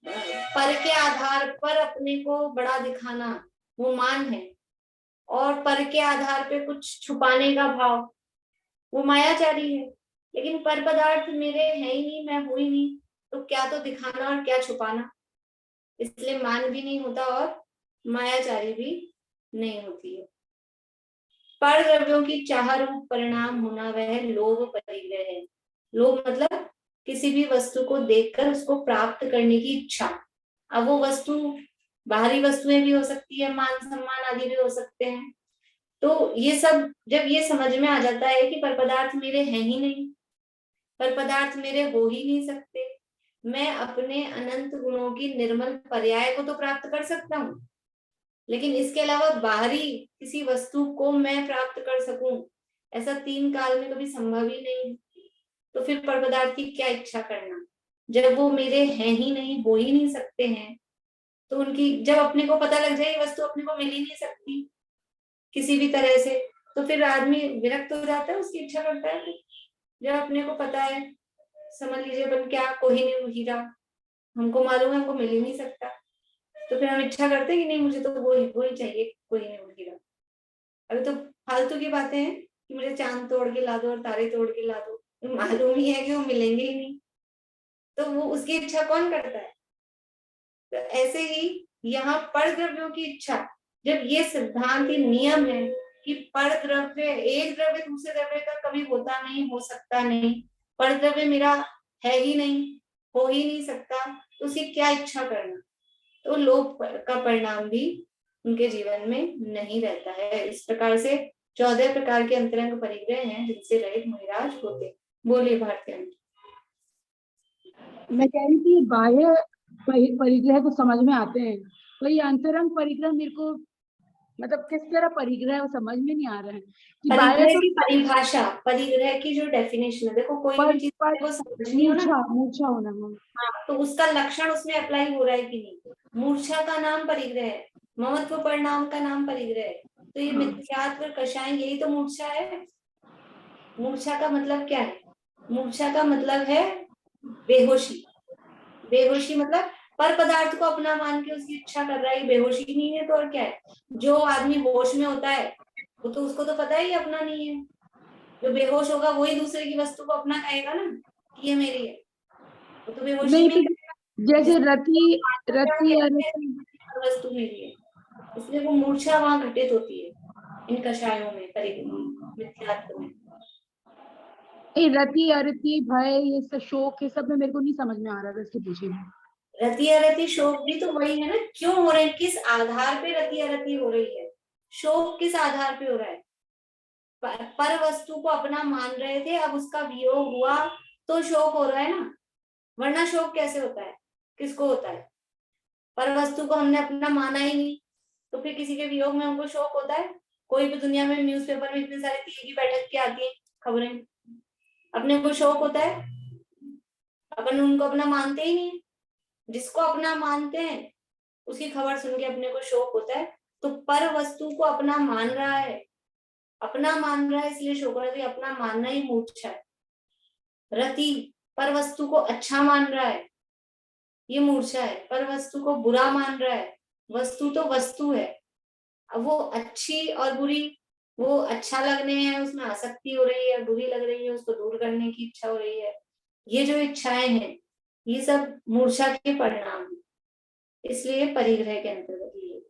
पर के आधार पर अपने को बड़ा दिखाना वो मान है, और पर के आधार पे कुछ छुपाने का भाव वो मायाचारी है। लेकिन पर पदार्थ मेरे है ही नहीं, मैं हूं ही नहीं, तो क्या तो दिखाना और क्या छुपाना। इसलिए मान भी नहीं होता और मायाचारी भी नहीं होती है। पर द्रव्यों की चाह रूप परिणाम होना वह लोभ परिग्रह है। लोभ मतलब किसी भी वस्तु को देखकर उसको प्राप्त करने की इच्छा। अब वो वस्तु बाहरी वस्तुएं भी हो सकती है, मान सम्मान आदि भी हो सकते हैं। तो ये सब जब ये समझ में आ जाता है कि पर पदार्थ मेरे हैं ही नहीं, पर पदार्थ मेरे हो ही नहीं सकते, मैं अपने अनंत गुणों की निर्मल पर्याय को तो प्राप्त कर सकता हूँ, लेकिन इसके अलावा बाहरी किसी वस्तु को मैं प्राप्त कर सकूं ऐसा तीन काल में कभी संभव ही नहीं। तो फिर पर पदार्थ की क्या इच्छा करना, जब वो मेरे हैं ही नहीं, हो ही नहीं सकते हैं। तो उनकी जब अपने को पता लग जाए वस्तु अपने को मिल ही नहीं सकती किसी भी तरह से, तो फिर आदमी विरक्त हो जाता है, उसकी इच्छा करता है। जब अपने को पता है, समझ लीजिए अपन क्या कोहिनूर हीरा हमको मालूम है हमको मिल ही नहीं सकता, तो फिर हम इच्छा करते हैं कि नहीं मुझे तो वो ही चाहिए कोहिनूर हीरा। अभी तो फालतू की बातें हैं कि मुझे चांद तोड़ के ला दो और तारे तोड़ के ला दो, तो मालूम ही है कि वो मिलेंगे ही नहीं, तो वो उसकी इच्छा कौन करता है? तो ऐसे ही यहाँ पर द्रव्यों की इच्छा, जब ये सिद्धांत नियम है कि पर द्रव्य, एक द्रव्य दूसरे द्रव्य का कभी होता नहीं, हो सकता नहीं, पर द्रव्य मेरा है ही नहीं, हो ही नहीं सकता, तो उसकी क्या इच्छा करना। तो लोभ का परिणाम भी उनके जीवन में नहीं रहता है। इस प्रकार से 14 प्रकार के अंतरंग परिग्रह हैं जिनसे रहित मुनिराज होते। बोलिए भारती आंटी। मैं कह रही थी बाह्य परिग्रह तो समझ में आते हैं, तो ये अंतरंग परिग्रह मेरे को मतलब किस तरह परिग्रह है वो समझ में नहीं आ रहा है कि बाह्य परिग्रह तो की परिभाषा, परिग्रह की जो डेफिनेशन है, देखो कोई भी चीज को समझनी हो ना, मूर्छा होना। हाँ, तो उसका लक्षण उसमें अप्लाई हो रहा है कि नहीं। मूर्छा का नाम परिग्रह है, ममत्व परिणाम का नाम परिग्रह है, तो ये मिथ्यात्व कषाय यही तो मूर्छा है। मूर्छा का मतलब क्या है? मूर्छा का मतलब है बेहोशी। बेहोशी मतलब पर पदार्थ को अपना मान के उसकी इच्छा कर रहा है, बेहोशी नहीं है तो और क्या है? जो आदमी होश में होता है वो तो उसको तो पता ही अपना नहीं है, जो बेहोश होगा वही दूसरे की वस्तु को अपना कहेगा ना कि ये मेरी है, वो तो बेहोशी नहीं में तो ही जैसे जिसको रति वस्तु मेरी है, इसलिए वो मूर्छा वहां घटित होती है इन कषायों में, मिथ्यात्व में। रति अरति भय ये सब शोक ये सब में मेरे को नहीं समझ में आ रहा था इसके पीछे में। रति अरति शोक भी तो वही है ना, क्यों हो रहे हैं, किस आधार पे रति अरति हो रही है, शोक किस आधार पे हो रहा है? पर वस्तु को अपना मान रहे थे, अब उसका वियोग हुआ तो शोक हो रहा है ना, वरना शोक कैसे होता है, किसको होता है? पर वस्तु को हमने अपना माना ही नहीं, तो फिर किसी के वियोग में हमको शोक होता है? कोई भी दुनिया में न्यूज़पेपर में इतने सारे तीर की बैठक की आती है खबरें, अपने को शोक होता है? अपन उनको अपना मानते ही नहीं, जिसको अपना मानते हैं उसकी खबर सुन के अपने को शोक होता है। तो पर वस्तु को अपना मान रहा है, अपना मान रहा है इसलिए शोक हो रहा है, अपना मानना ही मूर्छा है। रति पर वस्तु को अच्छा मान रहा है, ये मूर्छा है। पर वस्तु को बुरा मान रहा है, वस्तु तो वस्तु है। अब वो अच्छी और बुरी, वो अच्छा लगने हैं उसमें आसक्ति हो रही है, बुरी लग रही है उसको दूर करने की इच्छा हो रही है। ये जो इच्छाएं हैं ये सब मूर्छा के परिणाम हैं, इसलिए परिग्रह के अंतर्गत ये।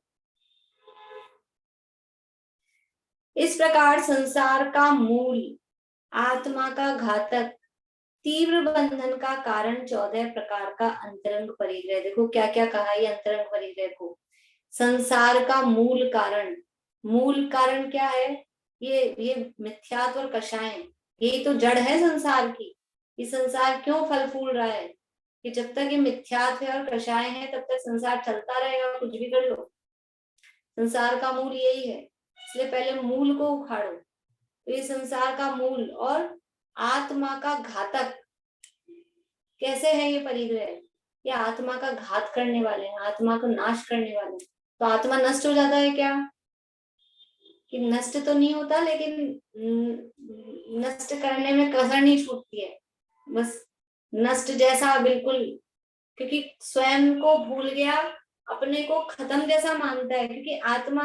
इस प्रकार संसार का मूल, आत्मा का घातक, तीव्र बंधन का कारण 14 प्रकार का अंतरंग परिग्रह। देखो क्या क्या कहा ये अंतरंग परिग्रह को। संसार का मूल कारण, मूल कारण क्या है? ये मिथ्यात्व और कषाय, यही तो जड़ है संसार की। ये संसार क्यों फल फूल रहा है? कि जब तक ये मिथ्यात्व है और कषाय है तब तक संसार चलता रहेगा, कुछ भी कर लो। संसार का मूल यही है, इसलिए पहले मूल को उखाड़ो। तो ये संसार का मूल और आत्मा का घातक। कैसे है ये परिग्रह? ये आत्मा का घात करने वाले हैं, आत्मा को नाश करने वाले हैं। तो आत्मा नष्ट हो जाता है क्या? कि नष्ट तो नहीं होता, लेकिन नष्ट करने में कसर नहीं छूटती है, बस नष्ट जैसा बिल्कुल। क्योंकि स्वयं को भूल गया, अपने को खत्म जैसा मानता है। क्योंकि आत्मा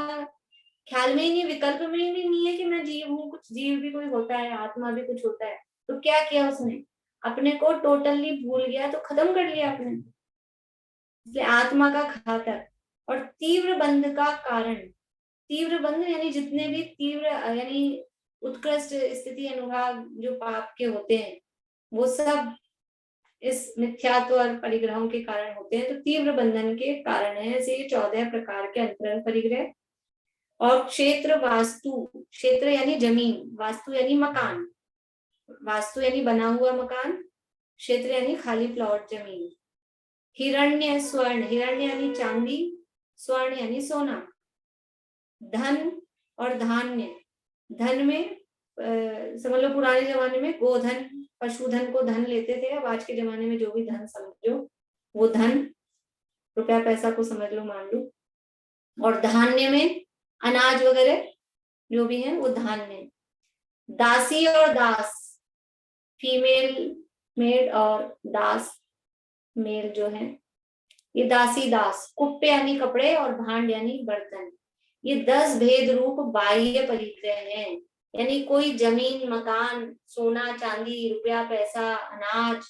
ख्याल में ही नहीं, विकल्प में ही नहीं है कि मैं जीव हूँ, कुछ जीव भी कोई होता है, आत्मा भी कुछ होता है। तो क्या किया उसने? अपने को टोटली भूल गया, तो खत्म कर लिया अपने। इसलिए आत्मा का घातक और तीव्र बंध का कारण। तीव्र बंध यानी जितने भी तीव्र यानी उत्कृष्ट स्थिति अनुभाग जो पाप के होते हैं वो सब इस मिथ्यात्व और परिग्रहों के कारण होते हैं। तो तीव्र बंधन के कारण है ऐसे ये 14 प्रकार के अंतरंग परिग्रह। और क्षेत्र वास्तु, क्षेत्र यानी जमीन, वास्तु यानी मकान, वास्तु यानी बना हुआ मकान, क्षेत्र यानी खाली प्लॉट जमीन। हिरण्य स्वर्ण, हिरण्य यानी चांदी, स्वर्ण यानी सोना। धन और धान्य, धन में समझ लो पुराने जमाने में गोधन, पशुधन को धन लेते थे। अब आज के जमाने में जो भी धन समझो वो धन, रुपया पैसा को समझ लो, मान लो। और धान्य में अनाज वगैरह जो भी है वो धान्य। दासी और दास, फीमेल मेड और दास मेल जो है, ये दासी दास। कुप्पे यानी कपड़े और भांड यानी बर्तन। ये 10 भेद रूप बाह्य परिग्रह हैं। यानी कोई जमीन मकान, सोना चांदी, रुपया पैसा, अनाज,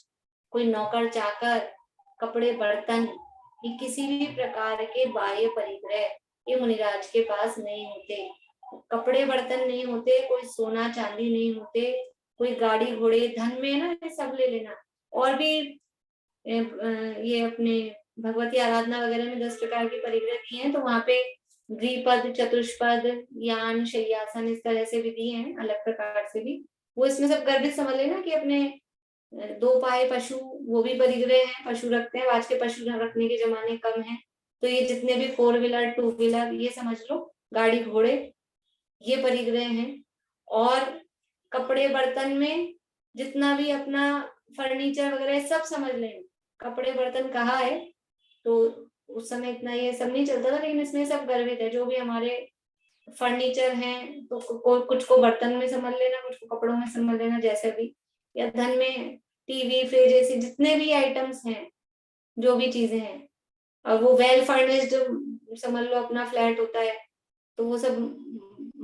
कोई नौकर चाकर, कपड़े बर्तन, ये किसी भी प्रकार के बाह्य परिग्रह ये मुनिराज के पास नहीं होते। कपड़े बर्तन नहीं होते, कोई सोना चांदी नहीं होते, कोई गाड़ी घोड़े, धन में ना ये सब ले लेना। और भी ये अपने भगवती आराधना वगैरह में 10 प्रकार की परिग्रह दी हैं, तो वहां पे द्विपद, चतुष्पद, यान, शय्यासन इस तरह से भी दिए हैं, अलग प्रकार से भी। वो इसमें सब गर्भित समझ लेना कि अपने 2 पाए पशु वो भी परिग्रह हैं, पशु रखते हैं। आज के पशु रखने के जमाने कम है, तो ये जितने भी 4 व्हीलर 2 व्हीलर ये समझ लो, गाड़ी घोड़े, ये परिग्रह हैं। और कपड़े बर्तन में जितना भी अपना फर्नीचर वगैरह सब समझ लें। कपड़े बर्तन कहा है तो उस समय इतना ये सब नहीं चलता था, लेकिन इसमें सब गर्भित है। जो भी हमारे फर्नीचर हैं तो कुछ को बर्तन में समझ लेना, कुछ को कपड़ों में समझ लेना, जैसे भी। या धन में टीवी फ्रिज ऐसे जितने भी आइटम्स हैं, जो भी चीजें हैं, और वो वेल फर्निश्ड समझ लो अपना फ्लैट होता है, तो वो सब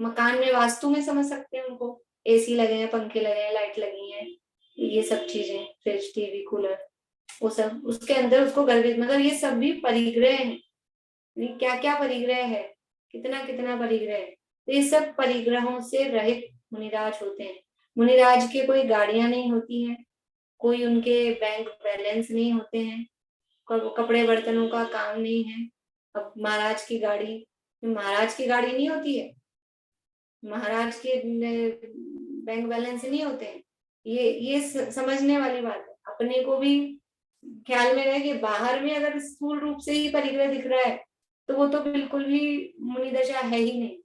मकान में वास्तु में समझ सकते हैं उनको। एसी लगे हैं, पंखे लगे हैं, लाइट लगी हैं, ये सब चीजें, फ्रिज टीवी कूलर, वो सब उसके अंदर उसको गर्भित, मतलब ये सब भी परिग्रह है। क्या क्या परिग्रह है, कितना कितना परिग्रह है। तो ये सब परिग्रहों से रहित मुनिराज होते हैं। मुनिराज के कोई गाड़ियां नहीं होती हैं, कोई उनके बैंक बैलेंस नहीं होते हैं, कपड़े बर्तनों का काम नहीं है। अब महाराज की गाड़ी, महाराज की गाड़ी नहीं होती है, महाराज के बैंक बैलेंस नहीं होते हैं। ये समझने वाली बात है। अपने को भी ख्याल में रहे कि बाहर में अगर स्थूल रूप से ही परिग्रह दिख रहा है तो वो तो बिल्कुल भी मुनि दशा है ही नहीं।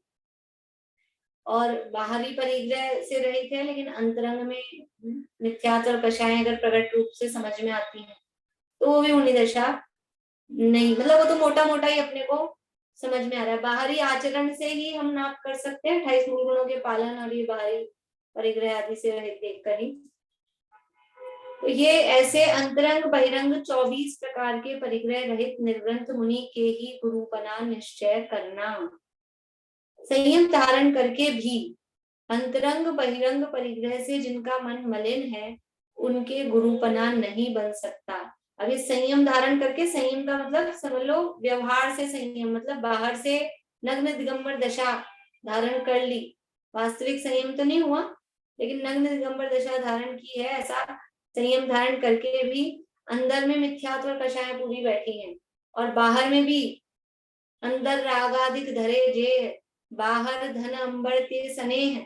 और बाहरी परिग्रह से रहित है, लेकिन अंतरंग में मिथ्यात्व और कषाय अगर प्रकट रूप से समझ में आती है तो वो भी मुनि दशा नहीं, मतलब वो तो मोटा मोटा ही अपने को समझ में आ रहा है। बाहरी आचरण से ही हम नाप कर सकते हैं 28 मूल गुणों के पालन, और ये बाहरी परिग्रह आदि से रहित देख कर ही। तो ये ऐसे अंतरंग बहिरंग 24 प्रकार के परिग्रह रहित निर्ग्रंथ मुनि के ही गुरुपना निश्चय करना। संयम धारण करके भी अंतरंग बहिरंग परिग्रह से जिनका मन मलिन है उनके गुरुपना नहीं बन सकता। अब इस संयम धारण करके, संयम का मतलब समझ लो व्यवहार से संयम, मतलब बाहर से नग्न दिगंबर दशा धारण कर ली, वास्तविक संयम तो नहीं हुआ लेकिन नग्न दिगंबर दशा धारण की है, ऐसा संयम धारण करके भी अंदर में मिथ्यात्व कषाय पूरी बैठी है और बाहर में भी अंदर रागाधिक धरे जे, बाहर धन अंबर ते स्नेह,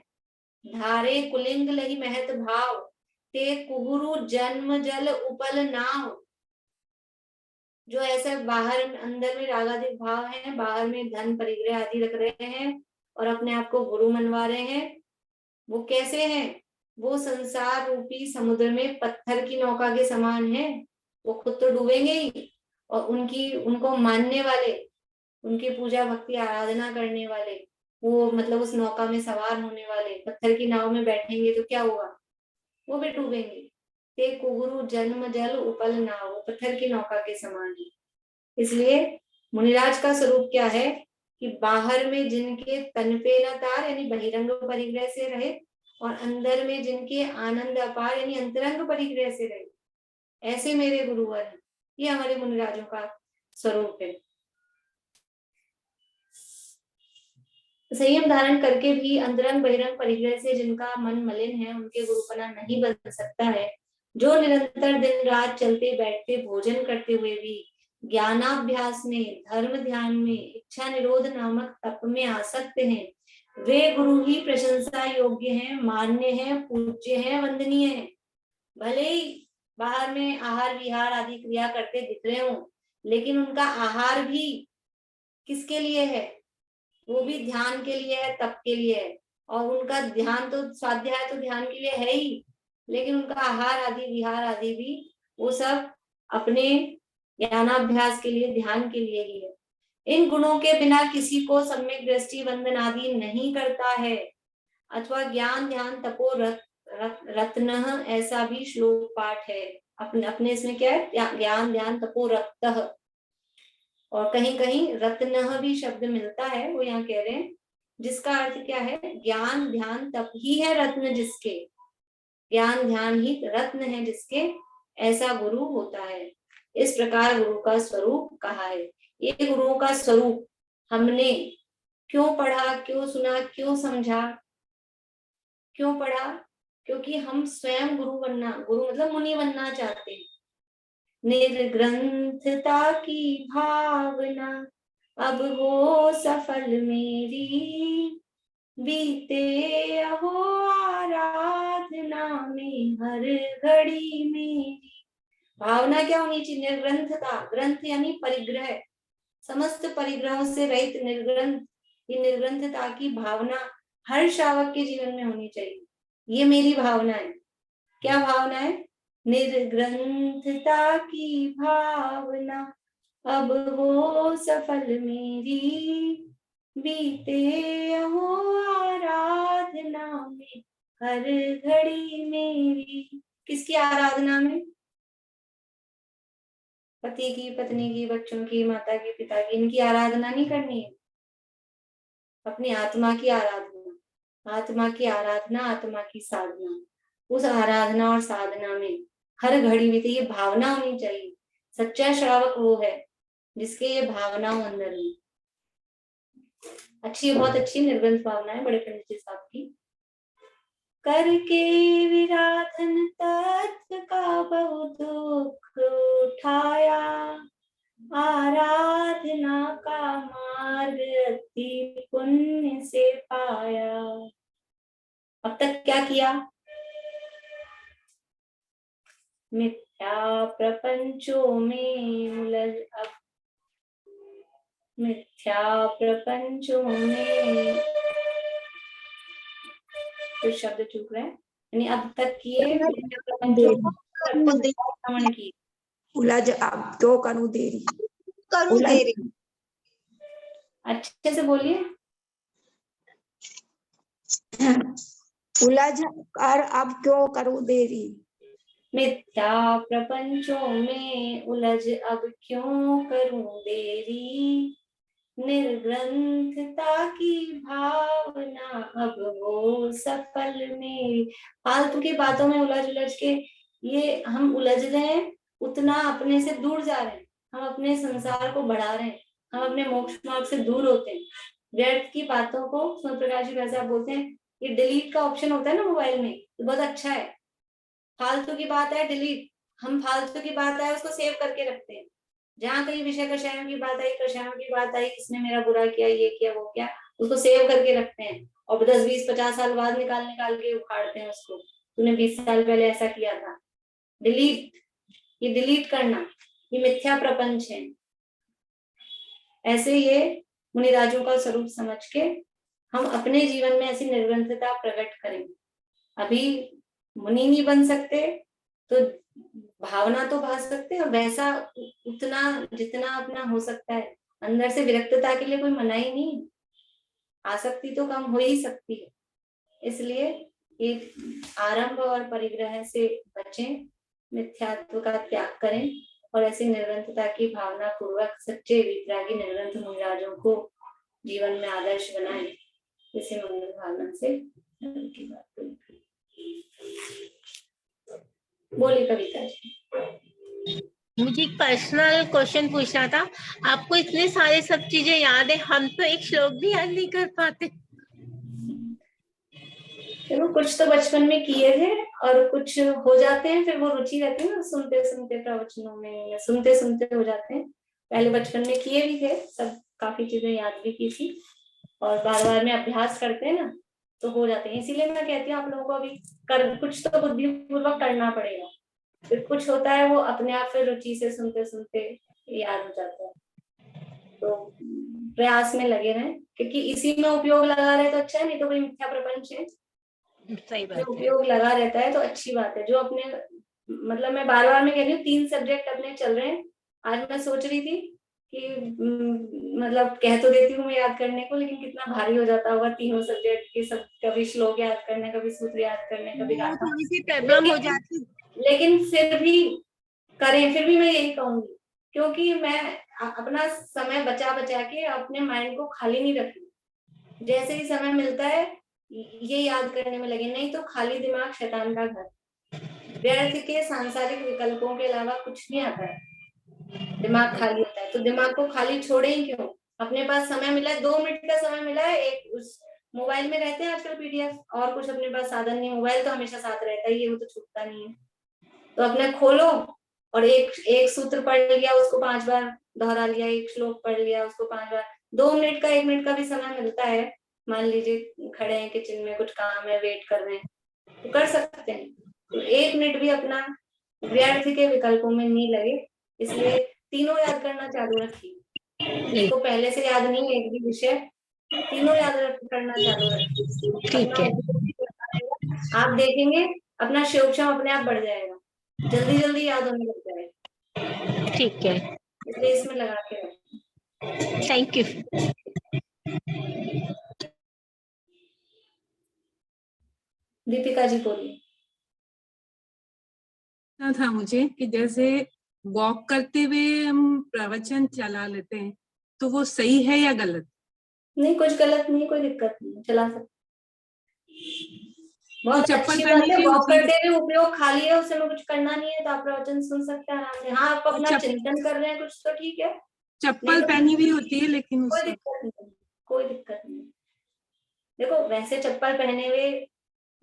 धारे कुलिंग लही महत भाव, ते कुगुरु जन्म जल उपल नाव। जो ऐसे बाहर अंदर में रागाधिक भाव है, बाहर में धन परिग्रह आदि रख रहे हैं और अपने आप को गुरु मनवा रहे हैं, वो कैसे हैं? वो संसार रूपी समुद्र में पत्थर की नौका के समान है। वो खुद तो डूबेंगे ही और उनको मानने वाले, उनकी पूजा भक्ति आराधना करने वाले, वो मतलब उस नौका में सवार होने वाले पत्थर की नाव में बैठेंगे तो क्या होगा? वो भी डूबेंगे। ते कुगुरु जन्म जल उपल नाव, पत्थर की नौका के समान है। इसलिए मुनिराज का स्वरूप क्या है कि बाहर में जिनके तन पे न तार यानी बहिरंग परिग्रह से रहे और अंदर में जिनके आनंद अपार यानी अंतरंग परिग्रह से रहे, ऐसे मेरे गुरुवर हैं। ये हमारे मुनिराजों का स्वरूप है। संयम धारण करके भी अंतरंग बहिरंग परिग्रह से जिनका मन मलिन है उनके गुरुपना नहीं बन सकता है। जो निरंतर दिन रात चलते बैठते भोजन करते हुए भी ज्ञानाभ्यास में, धर्म ध्यान में, इच्छा निरोध नामक तप में आसक्त हैं, वे गुरु ही प्रशंसा योग्य हैं, मान्य हैं, पूज्य हैं, वंदनीय हैं। भले ही बाहर में आहार विहार आदि क्रिया करते दिख रहे हो, लेकिन उनका आहार भी किसके लिए है? वो भी ध्यान के लिए है, तप के लिए है। और उनका ध्यान तो स्वाध्याय तो ध्यान के लिए है ही, लेकिन उनका आहार आदि विहार आदि भी वो सब अपने ज्ञानाभ्यास के लिए, ध्यान के लिए ही है। इन गुणों के बिना किसी को सम्यक दृष्टि वंदन आदि नहीं करता है। अथवा ज्ञान ध्यान तपो रत्न, ऐसा भी श्लोक पाठ है। अपने इसमें क्या है? ज्ञान ध्यान तपो रत्न, और कहीं कहीं रत्न भी शब्द मिलता है, वो यहाँ कह रहे हैं, जिसका अर्थ क्या है? ज्ञान ध्यान तप ही है रत्न जिसके, ज्ञान ध्यान ही रत्न है जिसके, ऐसा गुरु होता है। इस प्रकार गुरु का स्वरूप कहा है। ये गुरुओं का स्वरूप हमने क्यों पढ़ा, क्यों सुना, क्यों समझा? क्यों पढ़ा? क्योंकि हम स्वयं गुरु बनना, गुरु मतलब मुनि बनना चाहते हैं। निर्ग्रंथता की भावना अब हो सफल मेरी, बीते अहो आराधना में हर घड़ी मेरी। भावना क्या होनी चाहिए? निर्ग्रंथता, ग्रंथ यानी परिग्रह, समस्त परिग्रहों से रहित निर्ग्रंथ, ये निर्ग्रंथता की भावना हर श्रावक के जीवन में होनी चाहिए। ये मेरी भावना है। क्या भावना है? निर्ग्रंथता की भावना अब हो सफल मेरी, बीते हो आराधना में हर घड़ी मेरी। किसकी आराधना में? पति की, पत्नी की, बच्चों की, माता की, पिता की, इनकी आराधना नहीं करनी है। अपनी आत्मा की आराधना, आत्मा की आराधना, आत्मा की साधना। उस आराधना और साधना में हर घड़ी बीते, ये भावना होनी चाहिए। सच्चा श्रावक वो है जिसके ये भावना हो अंदर में। अच्छी, बहुत अच्छी निर्ग्रंथ भावना है बड़े पंडित जी साहब की। करके विराधन तत्व का बहु दुख उठाया, आराधना का मार्ग अति पुण्य से पाया। अब तक क्या किया? मिथ्या प्रपंचों में उलझ, अब मिथ्या प्रपंचों में कुछ शब्द चूक रहे हैं, यानी अब तक किए प्रपंचों को की उलझ, अब तो करूं देरी, करूं देरी। अच्छे से बोलिए। उलझ कर अब क्यों करूं देरी, मिथ्या प्रपंचों में उलझ अब क्यों करूं देरी, निर्ग्रंथता की भावना अब हो सफल मेरी। फालतू की बातों में उलझ उलझ के ये हम उलझ रहे हैं, उतना अपने से दूर जा रहे हैं, हम अपने संसार को बढ़ा रहे हैं, हम अपने मोक्ष मार्ग से दूर होते हैं। व्यर्थ की बातों को सूर्य प्रकाश जी वैसा बोलते हैं, ये डिलीट का ऑप्शन होता है ना मोबाइल में, तो बहुत अच्छा है। फालतू की बात है डिलीट, हम फालतू की बात है उसको सेव करके रखते हैं। जहां कहीं विषय कषायों की बात आई, कषायों की बात आई, किसने मेरा बुरा किया, ये किया वो किया, उसको सेव करके रखते हैं और 10 20 50 साल बाद निकाल के उखाड़ते हैं उसको, तूने 20 साल पहले ऐसा किया था। डिलीट, ये डिलीट करना, ये मिथ्या प्रपंच है। ऐसे ये मुनिराजों का स्वरूप समझ के हम अपने जीवन में ऐसी निर्ग्रंथता प्रकट करें। अभी मुनि नहीं बन सकते तो भावना तो भा सकते हैं, और वैसा उतना जितना अपना हो सकता है, अंदर से विरक्तता के लिए कोई मनाही नहीं, आसक्ति तो कम हो ही सकती है। इसलिए ये आरंभ और परिग्रह से बचें, मिथ्यात्व का त्याग करें और ऐसी निर्ग्रंथता की भावना पूर्वक सच्चे वितरागी निर्ग्रंथ मुनिराजों को जीवन में आदर्श बनाएं। इसी मंगल भावना से की बात बोली कविता जी। मुझे एक पर्सनल क्वेश्चन पूछना था। आपको इतने सारे सब चीजें याद है, हम तो एक श्लोक भी याद नहीं कर पाते। देखो कुछ तो बचपन में किए थे और कुछ हो जाते हैं, फिर वो रुचि रहती है ना सुनते सुनते प्रवचनों में, सुनते सुनते हो जाते हैं। पहले बचपन में किए भी थे सब, काफी चीजें याद भी की थी, और बार बार में अभ्यास करते हैं ना तो हो जाते हैं। इसीलिए मैं कहती हूँ आप लोगों को अभी कुछ तो बुद्धिपूर्वक करना पड़ेगा, फिर कुछ होता है वो अपने आप फिर रुचि से सुनते सुनते याद हो जाता है। तो प्रयास में लगे रहें, क्योंकि इसी में उपयोग लगा रहे तो अच्छा है, नहीं तो कोई मिथ्या प्रपंच है। सही बात जो है। उपयोग लगा रहता है तो अच्छी बात है। जो अपने मतलब मैं बार बार में कह रही हूँ 3 सब्जेक्ट अपने चल रहे हैं। आज मैं सोच रही थी कि मतलब कह तो देती हूँ मैं याद करने को, लेकिन कितना भारी हो जाता होगा तीनों सब्जेक्ट के सब, कभी श्लोक याद करने, कभी सूत्र याद करने, कभी वो गाथा। थोड़ी सी प्रॉब्लम हो जाती। लेकिन फिर भी करें, फिर भी मैं यही कहूंगी, क्योंकि मैं अपना समय बचा बचा के अपने माइंड को खाली नहीं रखती। जैसे ही समय मिलता है ये याद करने में लगे, नहीं तो खाली दिमाग शैतान का घर। व्यर्थ के सांसारिक विकल्पों के अलावा कुछ नहीं आता है, दिमाग खाली होता है। तो दिमाग को खाली छोड़े ही क्यों, अपने पास समय मिला है, 2 मिनट का समय मिला है, एक उस मोबाइल में रहते हैं आजकल पीडीएफ, और कुछ अपने पास साधन नहीं, मोबाइल तो हमेशा साथ रहता ही है, वो तो छूटता नहीं है। तो अपने खोलो और एक सूत्र पढ़ लिया, उसको 5 बार दोहरा लिया, एक श्लोक पढ़ लिया, उसको 5 बार। 2 मिनट का 1 मिनट का भी समय मिलता है, मान लीजिए खड़े हैं किचन में, कुछ काम है, वेट कर रहे हैं, तो कर सकते हैं। तो 1 मिनट भी अपना व्यर्थ के विकल्पों में नहीं लगे, इसलिए तीनों याद करना चालू रखिए। जिसको पहले से याद नहीं है एक भी विषय, तीनों याद करना चालू रखिए। ठीक है। आप देखेंगे अपना शिवक्षम अपने आप बढ़ जाएगा, जल्दी जल्दी याद होने लग जाएगा। ठीक है, इसलिए इसमें लगा के रखें। Thank you. दीपिका जी बोलिए। था मुझे कि जैसे वॉक करते हुए हम प्रवचन चला लेते हैं, तो वो सही है या गलत? नहीं, कुछ गलत नहीं, कोई दिक्कत नहीं, चला सकते। बहुत चप्पल अच्छी पहनी बात है। हुई वॉक होती है, करते हुए उपयोग खाली है, उससे कुछ करना नहीं है तो आप प्रवचन सुन सकते हैं आराम से। हाँ, आप अपना चिंतन कर रहे हैं कुछ तो ठीक है, चप्पल पहनी हुई होती है, लेकिन कोई उसमें दिक्कत नहीं, कोई दिक्कत नहीं। देखो वैसे चप्पल पहने हुए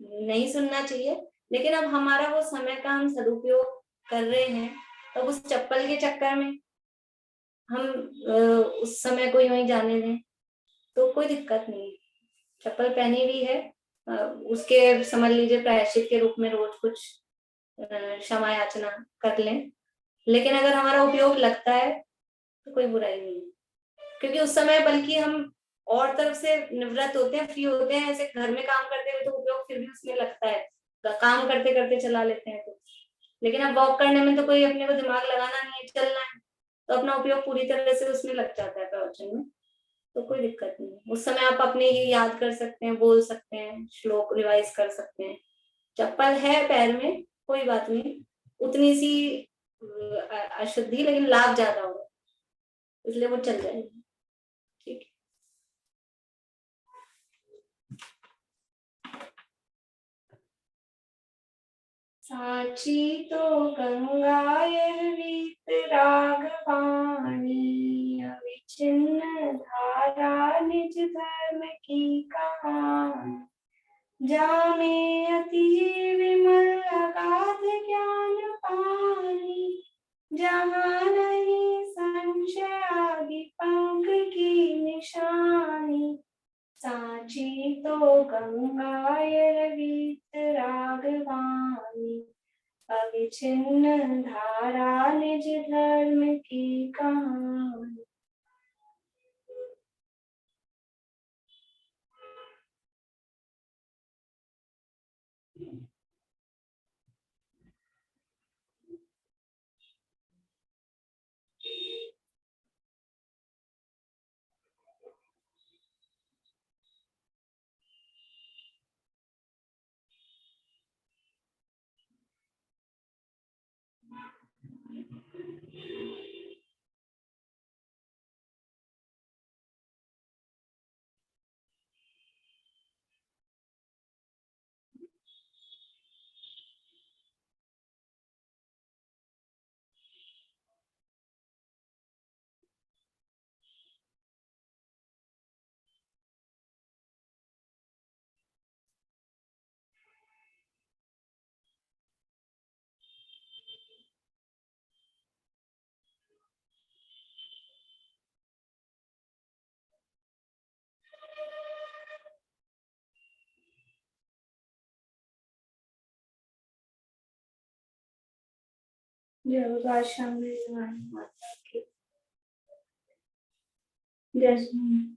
नहीं सुनना चाहिए, लेकिन अब हमारा वो समय का हम सदुपयोग कर रहे हैं, तो उस चप्पल के चक्कर में हम उस समय को यूं ही जाने दें तो कोई दिक्कत नहीं। चप्पल पहनी हुई है, उसके समझ लीजिए प्रायश्चित के रूप में रोज कुछ क्षमा याचना कर लें, लेकिन अगर हमारा उपयोग लगता है तो कोई बुराई नहीं है, क्योंकि उस समय बल्कि हम और तरफ से निवृत्त होते हैं, फ्री होते हैं। ऐसे घर में काम करते हुए तो उपयोग फिर भी उसमें लगता है, काम करते करते चला लेते हैं तो। लेकिन अब वॉक करने में तो कोई अपने को दिमाग लगाना नहीं है, चलना है, तो अपना उपयोग पूरी तरह से उसमें लग जाता है प्रवचन में, तो कोई दिक्कत नहीं। उस समय आप अपने ये याद कर सकते हैं, बोल सकते हैं, श्लोक रिवाइज कर सकते हैं। चप्पल है पैर में कोई बात नहीं, उतनी सी अशुद्धि, लेकिन लाभ ज्यादा होगा, इसलिए वो चल जाएगी। ठीक है। साची तो गंगा यह रीत रागवाणी, अविच्छिन्न धारा निज धर्म की कहानी। जामे अति विमल अगाध ज्ञान पानी, जहाँ नहीं संशय आदि पंख की निशानी। साची तो गंगा यह रीत रागवानी, अविच्छिन्न धारा निज धर्म की कहानी। जय आश्रम में माता की जय।